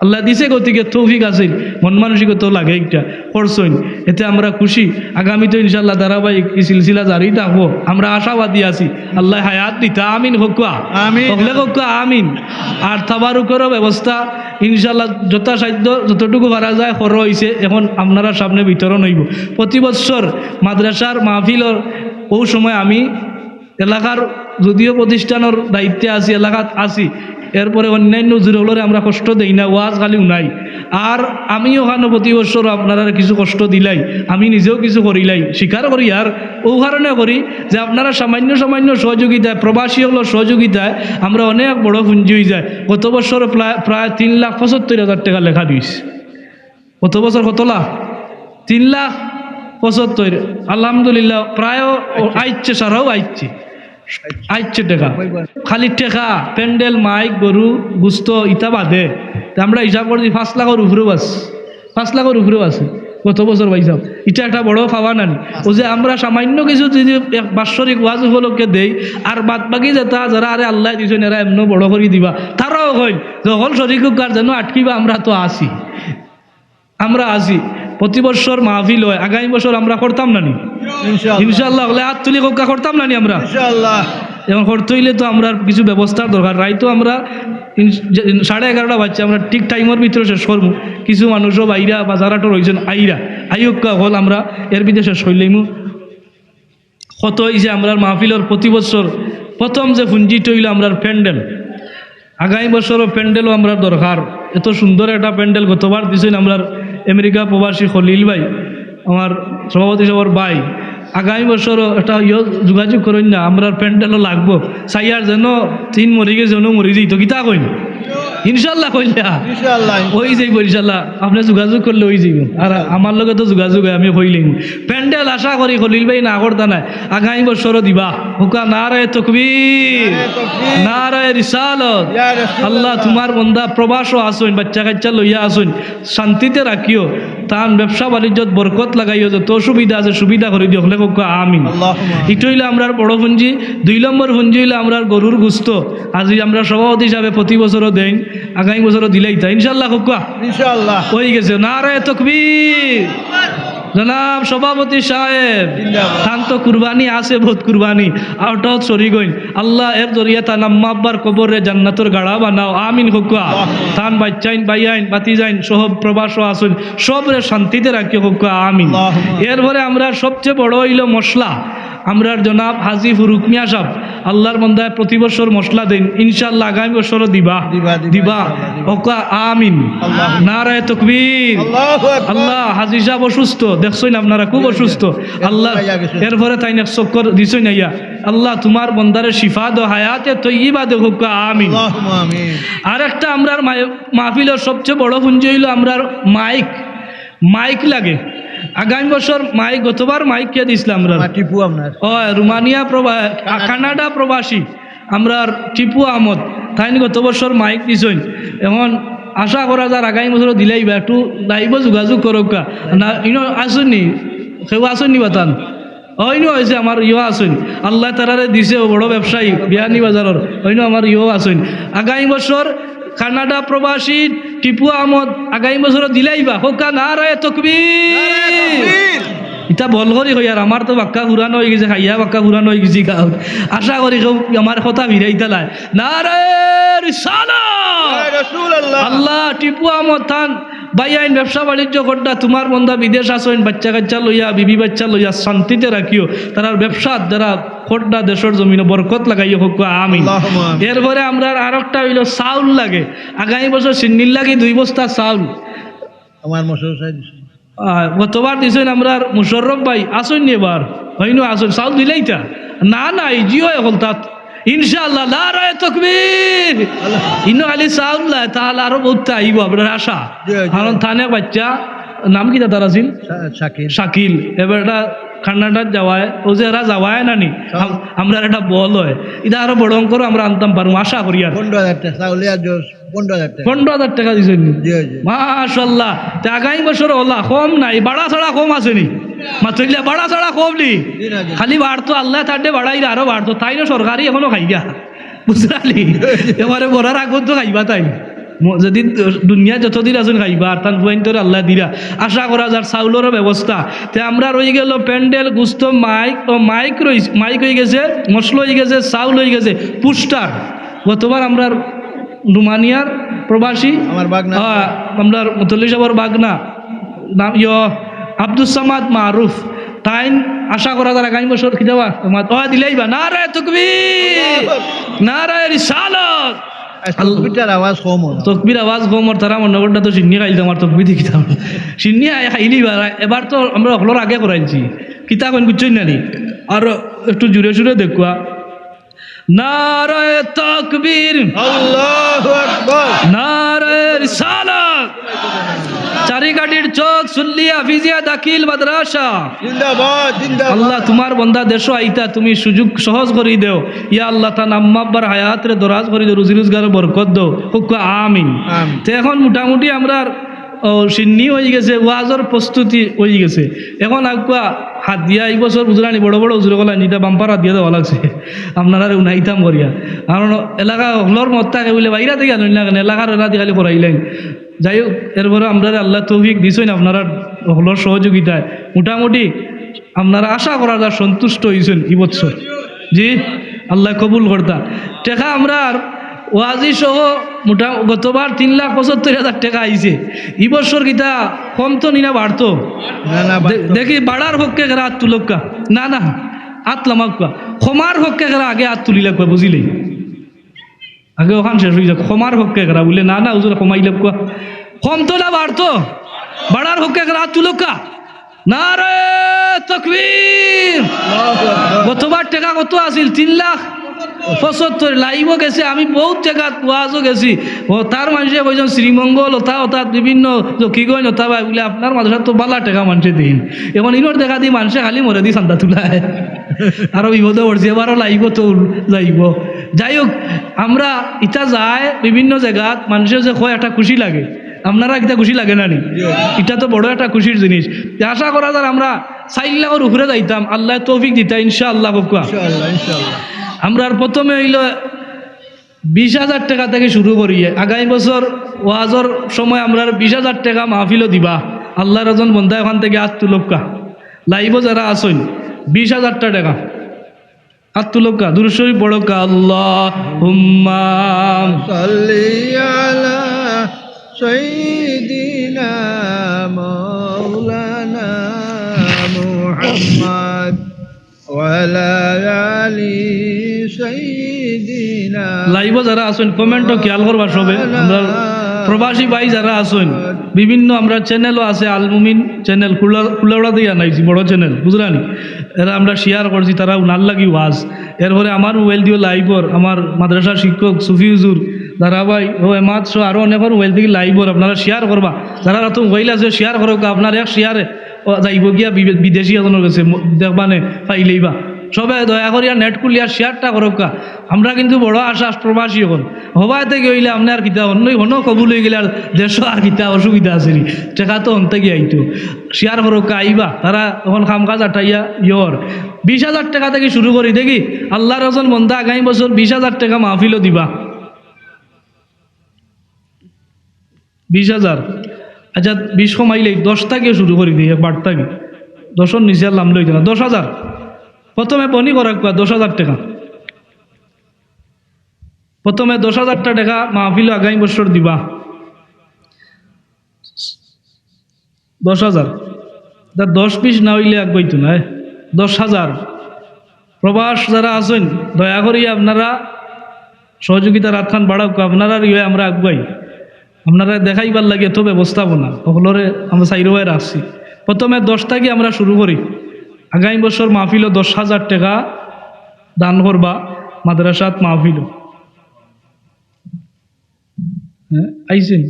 আল্লাহ দিছে, গতিকে তৌফিক আছে মন মানসিকতাও লাগে একটা করছেন, এতে আমরা খুশি। আগামীতে ইনশাল্লাহ ধারাবাহিক এই সিলসিলা জারি থাকবো, আমরা আশাবাদী আছি আল্লাহ হায়াত দিতা আমিন হকুয়া হকলে হকুয়া আমিন। আর তাবারুকেরও ব্যবস্থা ইনশাল্লাহ যথাসাধ্য যতটুকু পারা যায় খর হয়েছে, এখন আপনারা সামনে বিতরণ হইব। প্রতি বছর মাদ্রাসার মাহফিলর ও সময় আমি এলাকার যদিও প্রতিষ্ঠানের দায়িত্বে আছি এলাকাত আছি, এরপরে অন্যান্য জুরুলরে আমরা কষ্ট দেই না, ওয়াজ খালিও নাই। আর আমি ওখানে প্রতি বছর আপনারা কিছু কষ্ট দিলাই, আমি নিজেও কিছু করিলাই, স্বীকার করি। আর ও কারণে করি যে আপনারা সামান্য সামান্য সহযোগিতায় প্রবাসী হলো সহযোগিতায় আমরা অনেক বড় পুঞ্জি হয়ে যায়। গত বছর প্রায় 3,75,000 টাকা লেখা দিয়েছি। গত বছর কত লাখ? 3,75,000 আলহামদুলিল্লাহ, প্রায় আইচ্ছে সারাও আইচ্ছে টাকা, খালি টেকা প্যান্ডেল মাইক গরু গুস্ত ইটা বাদে আমরা হিসাব করছি 5 লাখের উপরেও আছে, 5 লাখের উপরেও আছে গত বছর পাইছাম। এটা একটা বড় পাওয়া নানি, ও যে আমরা সামান্য কিছু যদি বাৎসরিক ওয়াজ উপলক্ষে দেই, আর বাদ বাকি যেটা যারা আরে আল্লাহ দিয়েছেন এরা এমন বড় করে দিবা, তারাও হয় যখন শরীর যেন আটকিবা, আমরা তো আসি, আমরা আসি। প্রতি বছর মাহফিল হয়, আগামী বছর আমরা করতাম নানি ইনশাআল্লাহ, হলে হাত তুলি কোকা করতাম নানি আমরা ইনশাআল্লাহ। এখন করতে হইলে তো আমরা কিছু ব্যবস্থার দরকার, রাইতো আমরা 11:30 বাজছে, আমরা ঠিক টাইমের ভিতরে শেষ করবো। কিছু মানুষও বাইরা বাজারাটো রয়েছেন আইয়ুক্কা হল আমরা এর ভিতরে শেষ করলেইমু। কত হয়েছে আমরা মাহফিলের প্রতি বছর প্রথম যে পুঞ্জিটা হইল আমরা প্যান্ডেল, আগামী বছরও প্যান্ডেলও আমরা দরকার। এত সুন্দর একটা প্যান্ডেল গতবার দিয়েছেন আমরা আমেরিকা প্রবাসী খলিল ভাই, আমার সভাপতি সবার ভাই। আগামী বছরও একটা যোগাযোগ করেন না, আমরা প্যান্ডেলও লাগবো, সাইয়ার যেন 3 মরি গেছে যেন মরি যেত গীতা কইন ইনশাল্লাহ, কইলা ওই যাইব ইনশাল্লাহ, আপনি যোগাযোগ করলে ওই যাইব। আর আমার লগে তো যোগাযোগ হয়, আমি কইলেই প্যান্ডেল আশা করি খলিল ভাই না করতা নাই, আগামী বছরও দিবা। হুকা নারায়ে তাকবীর, নারায়ে রিসালত। আল্লাহ তোমার বন্দা প্রবাসও আসুন, বাচ্চা কাচ্চা লইয়া আসুন, শান্তিতে রাখিও, তান ব্যবসা বাণিজ্যত বরকত লাগাইও, যত সুবিধা আছে সুবিধা করে দিও, হলে হুকা আমিন। এটা হইলে আমরা বড় পুঞ্জি। 2 নম্বর পুঞ্জি হইলে আমরা গরুর গুস্ত, আজি আমরা সভাপতি হিসাবে প্রতি বছরও দেন, আগামী বছরও দিলেই তা ইনশাল্লাহ হুকা ইনশাআল্লাহ হয়ে গেছে। নারায়ে তাকবীর। জনাব সভাপতি সাহেব, তান তো কুরবানি আছে, বহুত কুরবানি আউটাও চরি গইন, আল্লাহ এর জরিয়া তান আম্মা আব্বার কবরে জান্নাতের গাড়া বানাও আমিন হুকা। তান বাচ্চাইন বাইয়াইন বাতি যাইন সব প্রবাসও আসুন, সবরে শান্তিতে রাখি হুকা আমিন। এরপরে আমরা সবচেয়ে বড় হইল মশলা, আমরার জনাব হাজি ফুরুক মিয়া সাহেব আল্লাহর বন্দায় প্রতি বছর মশলা দেন, ইনশাআল্লাহ আগামী বছরও দিবা ওকা আমিন। নারায়ে তাকবীর। আল্লাহ হাজি সাহেব অসুস্থ দেখছেন আপনারা, খুব অসুস্থ, আল্লাহ এরপরে তাই না চক্কর দিছেন আইয়া, আল্লাহ তোমার বন্দারে শিফা দো, হায়াতে তৈয়্যিবা দো হুকা আমিন। আর একটা আমরার মাহফিলের সবচেয়ে বড় পুঞ্জি হইল আমরার মাইক লাগে। আগামী বছর মাইক, গতবার মাইক কে দিয়েছিলাম আমরা টিপু, আপনার রোমানিয়া কানাডা প্রবাসী আমরা টিপু আহমদ, তাই গত বছর মাইক দিছেন। এখন আশা করা যার আগামী বছর দিলেই একটু লাইব যোগাযোগ করুক না, ইনো আসুননি কেউ আসুননি বাতান হয়নি হয়েছে আমার আসুন, আল্লাহ তারারে দিছে বড় ব্যবসায়ী বিয়ানি বাজারের হয়নি আমার আসুন। আগামী বছর কানাডা প্রবাসী টিপু আহমদ আগামী বছর দিলাইবা হোকা নারায়ে তাকবীর ইটা বল করি হই আর আমার তো বাক্কা পুরানো হয়ে গেছে খাইয়া বাক্কা পুরানো হয়ে গেছি গাঁও আশা করি কেউ আমার কথা ভিড়াইতে লাই নারায়ে রিসালাত আল্লাহ টিপু আহমদ খান বাইআইন ব্যবসা বাণিজ্য করটা তোমার বন্ধা বিদেশ আসেন বাচ্চা কাচ্চা লইয়া বিবি বাচ্চা লইয়া শান্তিতে রাখিও তার ব্যবসা যারা খোটটা দেশের জমিনে বরকত লাগাইও হোক আমিন এরপরে আমরা আর একটা হইল চাউল লাগে আগামী বছর সিন্নির লাগে 2 বস্তা চাউল আমার মশাই গতবার দিছেন আমরা মুশাররফ ভাই আসুন এবার হইনো আসুন চাউল দিলেইটা না না ইজিও এখন তাত ইনশাআল্লাহ নারায়ে তাকবীর ইনো আলী চাউল তাহলে আরো বহুত আইব আপনার আশা কারণ থানে বাচ্চা নাম কি তার আছিল শাকিল এবার এটা কান্নাডার যাওয়ায় ও যে এরা যাওয়ায় নানি আমরা একটা বল হয় এটা আরো বড় অঙ্কর আমরা আনতাম পারবো আশা করি আর 15,000 টাকা দিছেন মাশাআল্লাহ তে আগামী বছর ওলা কম নাই বাড়া ছাড়া কম আসেনি মাত্রইলা বাড়া ছাড়া কম নি খালি বাড়তো আল্লাহ তাডে বাড়াই আরো বাড়তো তাই না সরকারি এখনো খাইয়া বুঝলি এবারে বড়ার আগত তো খাইবা তাই যদি দুনিয়া যতদিন আছেন খাইবা আর তার পয়েন্টরে আল্লাহ দিরা আশা করা যার চাউলেরও ব্যবস্থা তে আমরা রয়ে গেল প্যান্ডেল গুস্ত মাইক হয়ে গেছে মশলা হয়ে গেছে চাউল হয়ে গেছে পুস্টার গতবার আমরা রুমানিয়ার প্রবাসী আমরা মুতল্লি সাহেবের বাগনা নাম আব্দুল সামাদ মারুফ তাই আশা করা যারা আগামী বছর কি দেওয়া দিলেইবা নারায়ে তাকবীর নারায়ে রিসালাত তকবির আওয়াজ কম আর তারা মনে করটা তো সিন্নি খাইল আমার তকবি দেখিতাম সিন্নি খাইলি এবার তো আমরা হলোর আগে করাইছি কিতা কইন বুঝছই না নি আর একটু জুড়ে সুরে দেখুয়া নারায়ে তাকবীর আল্লাহু আকবার নারায়ে রিসালাত চারিগাড়ির চোখ সুল্লিয়া হাফিজিয়া দাখিল মাদ্রাসা জিন্দাবাদ জিন্দাবাদ আল্লাহ তোমার বান্দা দেশো আইতা তুমি সুযোগ সহজ করে দেও ইয়া আল্লাহ তা আম্মাব্বার হায়াত রে দরাজ করে দেও রুজি রোজগারে বরকত দাও হুক আমিন তো এখন মোটামুটি আমরা সিন্নি হয়ে গেছে ওয়াজর প্রস্তুতি হয়ে গেছে এখন আগুয়া হাত দিয়া এই বছর বুঝলানি বড় বড় উজুরে গলা নিটা বাম্পার হাত দিয়া দেওয়া লাগছে আপনারা উনাইতাম করিয়া কারণ এলাকা হলর মত থাকে বলে বাইরা থেকে আনুন না কেন এলাকার এলা দিয়ে খালি করাইলেন যাই হোক এরপরে আমরা আল্লাহ তৌফিক দিছেন আপনারা হলর সহযোগিতায় মোটামুটি আপনারা আশা করা যা সন্তুষ্ট হয়েছেন এই বছর জি আল্লাহ কবুল করতা টেকা আমরা ওয়াজি সহ মোটা গতবার 3,75,000 টাকা আইছে এই বছর কিতা কম তো নিনা বাড়তো দেখি বাড়ার পক্ষে গেরা হাত তুলক্কা না না হাত লামাক্কা ক্ষমার পক্ষে গেরা আগে হাত তুলি লাগবা বুঝিলে আগে ওখান শেষ হয়ে যাক ক্ষমার পক্ষে গেরা বলে না না হুজুর ক্ষমাই লাগবা কম তো না বাড়তো বাড়ার পক্ষে গেরা হাত তুলক্কা নারায়ে তাকবীর গতবার টাকা কত আছিল 3,75,000 লাইভও গেছে আমি বহুত জায়গা ওয়াজও গেছি ও তার মানুষে বলছেন শ্রীমঙ্গল ওতা ওতা বিভিন্ন জকিগঞ্জ ওতা ভাই বলে আপনার মাদ্রাসা তো বালা টাকা মানুষে দিন এখন ইনোর দেখা দিই মানুষে খালি মরে দিই চান্দা তুলায় আরো বিপদে পড়ছে এবারও লাইব তো যাইব যাই হোক আমরা ইটা যায় বিভিন্ন জায়গাত মানুষের যে কয় একটা খুশি লাগে আপনারা এটা খুশি লাগে না নি এটা তো বড় একটা খুশির জিনিস আশা করা যার আমরা 4 লাখের উপরে যাইতাম আল্লাহ তৌফিক দিতা ইনশাআল্লাহ আমরা প্রথমে হইল 20,000 টাকা থেকে শুরু করিয়ে আগামী বছর ওয়াজর সময় আমরা 20,000 টাকা মাহফিলও দিবা আল্লাহর একজন বন্ধা এখান থেকে হাত তুলক্কা লাইব যারা আসেন 20,000 টাকা হাত তুলক্কা দুরূদ শরীফ পড়ক্কা আল্লাহুম্মা সাল্লি আলা সাইয়্যিদিনা মাওলানা মুহাম্মদ ওয়া আলা আলি সাইয়্যিদিনা লাইভ যারা আছেন কমেন্টও খেয়াল করবা সবে আমরা প্রবাসী ভাই যারা আছেন বিভিন্ন আমরা চ্যানেলও আছে আল মুমিন চ্যানেল কুলাউড়া দিয়ে আনাইছি বড় চ্যানেল বুঝলানি এরা আমরা শেয়ার করছি তারা উনার লাগি ওয়াজ এরপরে আমার মোবাইল দিও লাইভর আমার মাদ্রাসার শিক্ষক সুফি হুজুর ধারাবাই ও এমাদ সহ আরও অনেকের মোবাইল থেকে লাইভর আপনারা শেয়ার করবা যারা তো মোবাইল আছে শেয়ার করো আপনার এক শেয়ারে যাইব গিয়া বিদেশি এজনের কাছে দেখবানে পাইলেইবা সবাই দয়া করিয়া নেট খুলিয়া শেয়ারটা করোকা আমরা কিন্তু বড় আশা প্রবাসী এখন হবাই থেকে হইলে আপনার কিতা অন্য হনো কবুল হয়ে গেলে আর দেশ আর কিতা অসুবিধা আছে নি টেকা তো অন্তে গিয়ে আইতো শেয়ার করোকা আইবা তারা এখন কাম কাজ আটাইয়া ইয়র 20,000 টাকা থেকে শুরু করি দেখি আল্লাহর একজন বন্ধা আগামী বছর 20,000 টাকা মাহফিলও দিবা 20,000। আচ্ছা 20 কমাইলে 10 থেকে শুরু করে দিই, একবার থেকে 10-এর নিচে আর নামলে হইতে না। 10,000 প্রথমে বনি করা 10,000 টাকা। প্রথমে 10,000 টাকা মাহফিল আগামী বছর দিবা। 10,000 10 না হইলে আগাইতো না। 10,000 প্রবাস যারা আছেন দয়া করি আপনারা সহযোগিতা রাতখান বাড়াও, আপনারা ইয়ে আমরা আগুয়াই, আপনারা দেখাইবার লাগে তো ব্যবস্থাপনা সকলরে আমরা চাইরোয় রাখছি। প্রথমে 10 থেকে আমরা শুরু করি। আগামী বছর মাহফিলও 10,000 টাকা দান করবা মাদ্রাসাত মাহফিল। হ্যাঁ আইসেন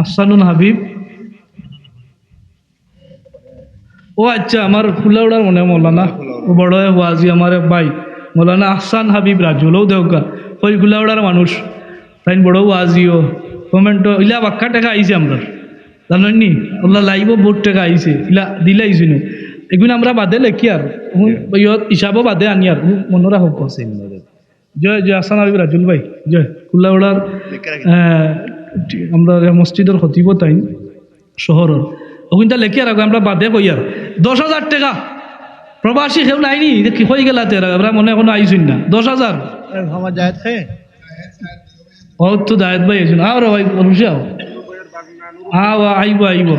আহসানুল হাবিব। ও আচ্ছা, আমার ফুলাউড়ার মনে মৌলানা ও বড় ওয়াজি আমার এক ভাই মৌলানা আহসান হাবিব রাজুলও দেওকা, ওই ফুলাউড়ার মানুষ, তাই বড় ওয়াজিও কমেন্টও ইলা বাক্কা টাকা আইছে আমরা জানেননি, ওলা লাইব বহুত টাকা আইছে ইলা দিলে আইছি না। এগুলো আমরা বাদে লেখি আর ইয়ত হিসাবও বাদে আনি আর মনে রাখব। জয় জয় আহসান হাবিব রাজুল ভাই জয়। ফুলাউড়ার আমরা মসজিদের খতিব তাই শহরের ওখানটা লেখি আর আমরা বাদে কই আর 10,000 টাকা প্রবাসী কেউ নাইনি কি হয়ে গেল আমরা মনে এখনো আইসুন না। 10,000 আমার জায়েদ খে ও তো জায়েদ ভাই আইসুন আর ভাই বলুসা আইব আইব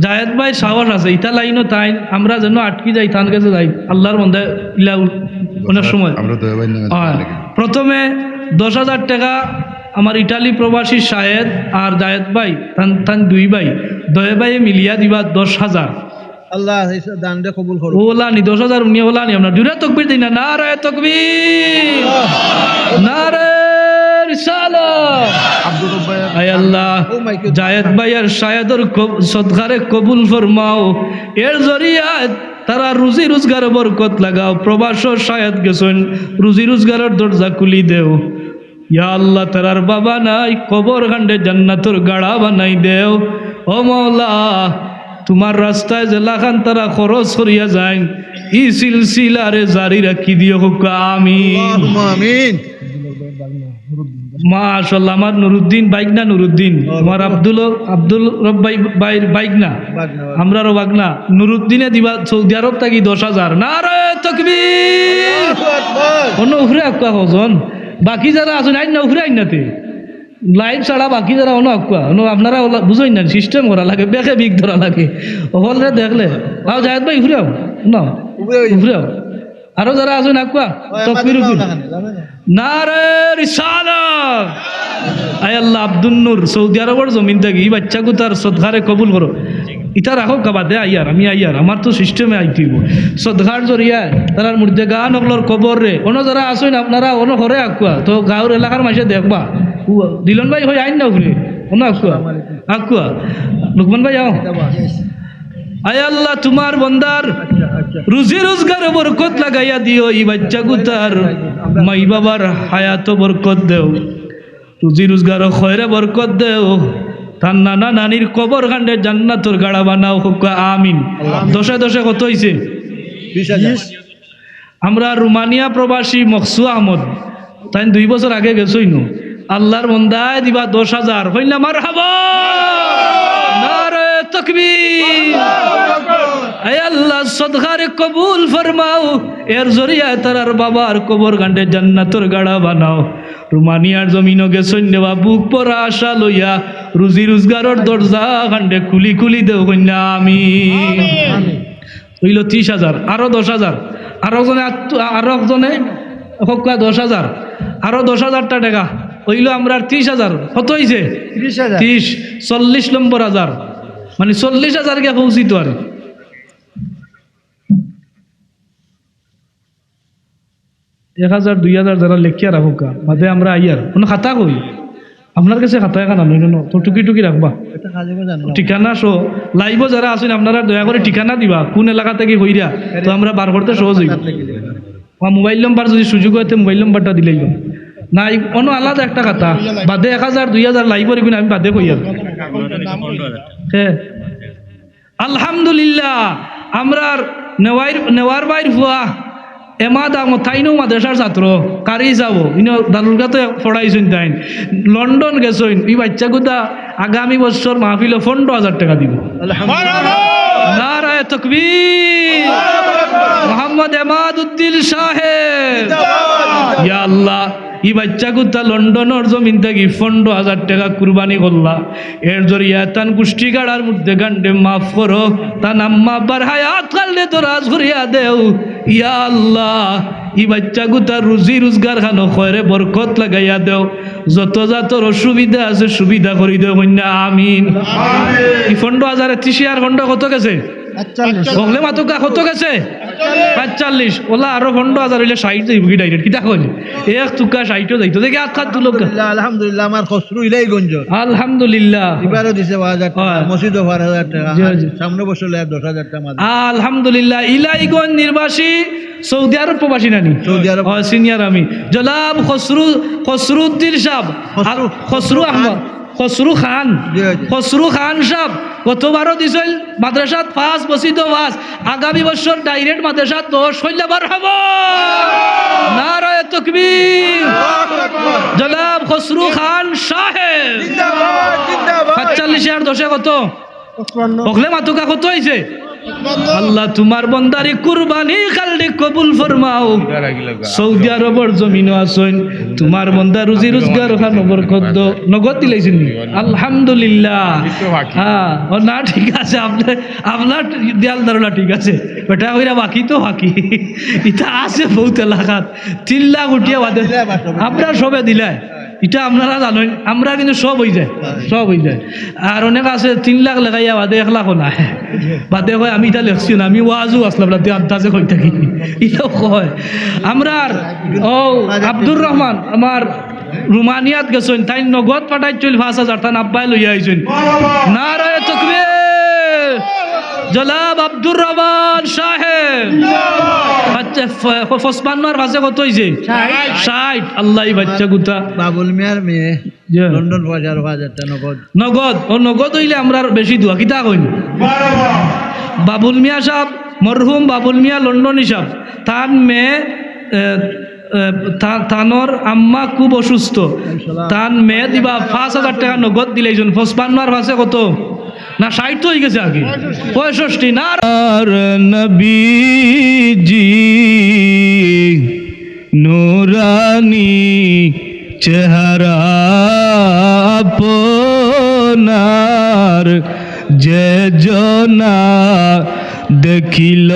জায়েদ ভাই সাহস আছে ইটা লাইনও তাই আমরা যেন আটকি যাই তার কাছে যাই আল্লাহর মধ্যে ইলা অনেক সময়। প্রথমে 10,000 টাকা আমার ইটালি প্রবাসী শাহেদ আর জায়েদ ভাই তান দুই ভাই দয়ে ভাই মিলিয়া দিবা 10,000। আল্লাহ দান দে কবুল করুক। ওলানি 10,000 উনি ওলানি আপনার জুড়ে তকবির দিই না, নারে তকবির, নারে রিসালাত। আব্দুর রব্বাই আয় আল্লাহ জায়েদ ভাই আর শাহেদর সদকারে কবুল ফরমাও, এর জরিয়াত তারা রুজি রোজগার বরকত লাগাও। প্রবাসর শাহেদ গেছেন, রুজি রোজগারের দরজা খুলি দেও। ইয়া আল্লাহ তারার বাবা নাই, কবর খান্ডে জান্নাতর গাড়া বানাই দেও। ও মৌলা তোমার রাস্তায় জেলাখান তারা খরচ করিয়া যায়, ই সিলসিলারে জারি রাখি দিও হুক্কা আমিন আমিন। মাশাআল্লাহ। আমার নুরুদ্দিন বাইকনা, নুরুদ্দিন তোমার আব্দুল রব্বাই বাইর বাইকনা, আমরারও বাগনা নুরুদ্দিনে দিবা সৌদি আরব থাকি 10,000। নারে তাকবীর, অন্য উফরে আক্কা হজন বাকি যারা আছেন আইন না উফরে আইন নাতে লাইভ ছাড়া বাকি যারা অন্য আক্কা আপনারা বুঝেন না, সিস্টেম করা লাগে, বেঁকে বিগ ধরা লাগে। হলরে দেখলে আও জায়েদ ভাই উফরেও না উফরেও আরো যারা আছেন আক্কা তকবীর নারে রিসালাত। আয় আল্লাহ আব্দুল নূর সৌদি আরবের জমিন থেকে এই বাচ্চাকে তার সদকারে কবুল করো। ইটা রাখো কাবাদে আইয়ার আমি আইয়ার আমার তো সিস্টেমে আইতিব সদকার জরিয়ায় তার মুর্দে গান ওগুলোর কবর রে অন্য যারা আসেন আপনারা অন্য ঘরে আকুয়া তো গাঁর এলাকার মাসে দেখবা দিলন ভাই হয়ে আইন না ঘুরে অন্য আকুয়া আকুয়া লুকমান ভাই আও। আয় আল্লাহ তোমার বন্দার রুজি রোজগার বরকত লাগাইয়া দিও, এই বাচ্চা গুতার মাই বাবার হায়াত বরকত দেও, রুজি রোজগার খয়রে বরকত দেও, তার নানা নানির কবর খান্ডে জান্নাতর গাড়া বানাও হুক্কা আমিন। 10 কত হইছে? 20,000। আমরা রোমানিয়া প্রবাসী মকসু আহমদ তাই 2 বছর আগে গেছই নো আল্লাহর বন্দায় দিবা 10,000 হইনা মারহাবা নারে তাকবীর। আয় আল্লাহ সদকারে কবুল ফরমাও, এর জরিয়ায় তার বাবার কবর গান্ডে জান্নাতর গাড়া বানাও। রোমানিয়ার জমিনও গেছন নেওয়া বুক পরা আশা লইয়া, রুজি রোজগারের দরজা গান্ডে খুলি খুলি দেও কন্যা আমি হইল 30,000। আরো 10,000 আরো একজনে 10,000 আরো 10,000 টাকা হইল আমরা 30,000 কত হয়েছে? 30,000। 30 40 নম্বর হাজার মানে 40,000 কে পৌঁছিত আর 1,000 2,000 যারা লেখিয়া রাখুকা বাদে আমরা আইয়ার কোনো খাতা কই আপনার কাছে খাতা এখান তো টুকি টুকি রাখবা এটা কাজে জানো ঠিকানা শো লাইভও যারা আছেন আপনারা দয়া করে ঠিকানা দিবা কোন এলাকা থেকে হইরা তো আমরা বার করতে সহজ হইব। মোবাইল নাম্বার যদি সুযোগ হইতে মোবাইল নাম্বারটা দিলেই না অন্য আলাদা একটা কথা বাদে 1,000 2,000 লাইভের কিনা আমি বাদে কই আর হ্যাঁ আলহামদুলিল্লাহ আমরা নেওয়ার বাইর ভুয়া এমা দাম তাইনও মাদ্রাসার ছাত্র কারি যাব ইনো দারুলগাতে পড়াইছেন তাইন লন্ডন গেছেন এই বাচ্চা গুদা আগামী বছর মাহফিলে 15,000 টাকা দিব নারায়ে তাকবীর মোহাম্মদ এমাদউদ্দিন সাহেব ইয়া আল্লাহ ই বাচ্চা গুতা লন্ডনের জমিন থেকে 15,000 টাকা কুরবানি করলা এর জরিয়া তান গোষ্ঠী গাড়ার মধ্যে গান্ডে মাফ করো তান আম্মা বার হায়াত কাললে তো রাজ করিয়া দেও ইয়া আল্লাহ ই বাচ্চা গুতা রুজি রোজগার খানো খয়রে বরকত লাগাইয়া দেও যত যাতর অসুবিধা আছে সুবিধা করি দেও কন্যা আমিন এই 15,000 তিসিয়ার খন্ড কত গেছে বগলে মাতুকা কত গেছে 45 ওলা আরো 15,000 হইলে 60 যাইব কি ডাইরেক্ট কিটা কইলে এক তুকা 60 যাইতো দেখি আট খাত তুলক আলহামদুলিল্লাহ আমার খসরু ইলাই গঞ্জ আলহামদুলিল্লাহ এবারও দিছে 1000 টাকা হয়। মসজিদও 12,000 টাকা জি, জি। সামনে বছর 10,000 টাকা মাঝে আলহামদুলিল্লাহ ইলাইগঞ্জ নির্বাসী সৌদি আরব প্রবাসী নানি সৌদি আরব। সিনিয়র আমি জনাব খসরুদ্দিন সাহেব খসরু আহমদ খসরু খান জি, জি। খসরু খান সাহেব গতবারও দিছিল মাদ্রাসাত 5 মসজিদ 5 আগামী বছর ডাইরেক্ট মাদ্রাসাত 10 হইলাবার হব নারায়ে তাকবীর জনাব খসরু খান সাহেব 45 আর 10 কত বগলে মাতুকা কত হইছে আল্লাহ তোমার বন্দারি কুরবানি কালদি কবুল ফরমাও সৌদি আরবের জমিন আছেন তোমার বন্দা রুজি রোজগার খান বরকত দাও নগদ দিলাইছেন আলহামদুলিল্লাহ হ্যাঁ ও না ঠিক আছে আপনার দেয়াল ধারণা ঠিক আছে বেটা কইরা বাকি তো বাকি এটা আছে বহুত এলাকাত 3 লাখ উঠিয়া বাদে আপনার সবে দিলাই এটা আপনারা জানেন আমরা কিন্তু সব হয়ে যায় আর অনেক আছে 3 লাখ লাগাইয়া বাদে 1 লাখও নাই বাদে কয় আমি এটা লেখছি না আমি ওয়াজও আসলাম না আন্দাজে কই থাকি এটাও কয় আমরা ও আব্দুর রহমান আমার রোমানিয়াত গেছেন তাই নগদ পাঠাই চল 5,000 টাকা আব্বাই লইয়া আইছেন নারায়ে তাকবীর জনাব আব্দুর রহমান সাহেব আচ্ছা 55 ভাষা কত হইছে 60 আল্লাহ এই বাচ্চা গুতা বাবুল মিয়ার মেয়ে জি। লন্ডন 5,000 টাকা নগদ নগদ হইলে আমরা বেশি দোয়া কিতা কইন বাবুল মিয়া সাহেব মরহুম বাবুল মিয়া লন্ডনী সাহেব তার মেয়ে তানোর আম্মা খুব অসুস্থ তার মেয়ে দিবা 5,000 টাকা নগদ দিলেইছেন 55 ভাষা কত না 60 তো হয়ে গেছে আগে 65 না আর নবীজি নূরানি চেহারা আপনার যে জনা দেখিল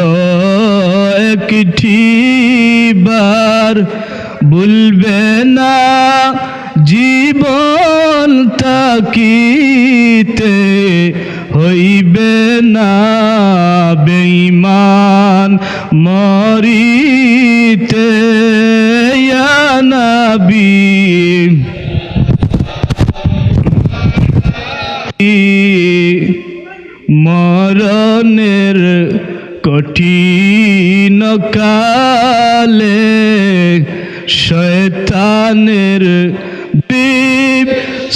একটি বার ভুলবে না জীবন তাকিতে হইবে না বেঈমান মরিতে ইয়া নবী মরণের কঠিন কালে শয়তানের বিব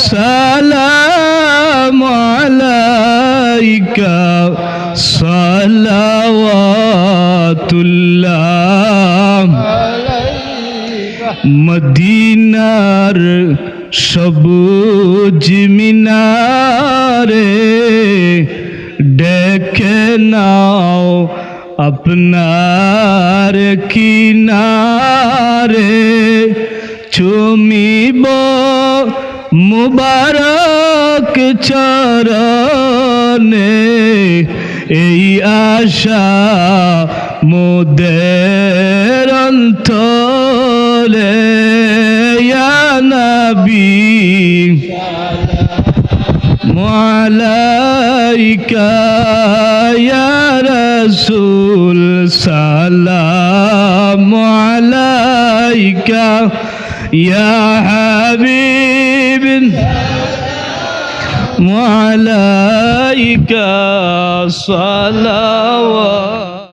সালাম আলাইকা সালাওয়াতুল্লাহ মদিনার সবুজ মিনারে ডেকে নাও আপনার কিনারে চুমিব মুবারক চরণে এই আশা মোদের অন্তরে ইয়া নবী মালাইকা ইয়া রাসূল সালাম আলাইকা ইয়া হাবিব মালাইকা সালাম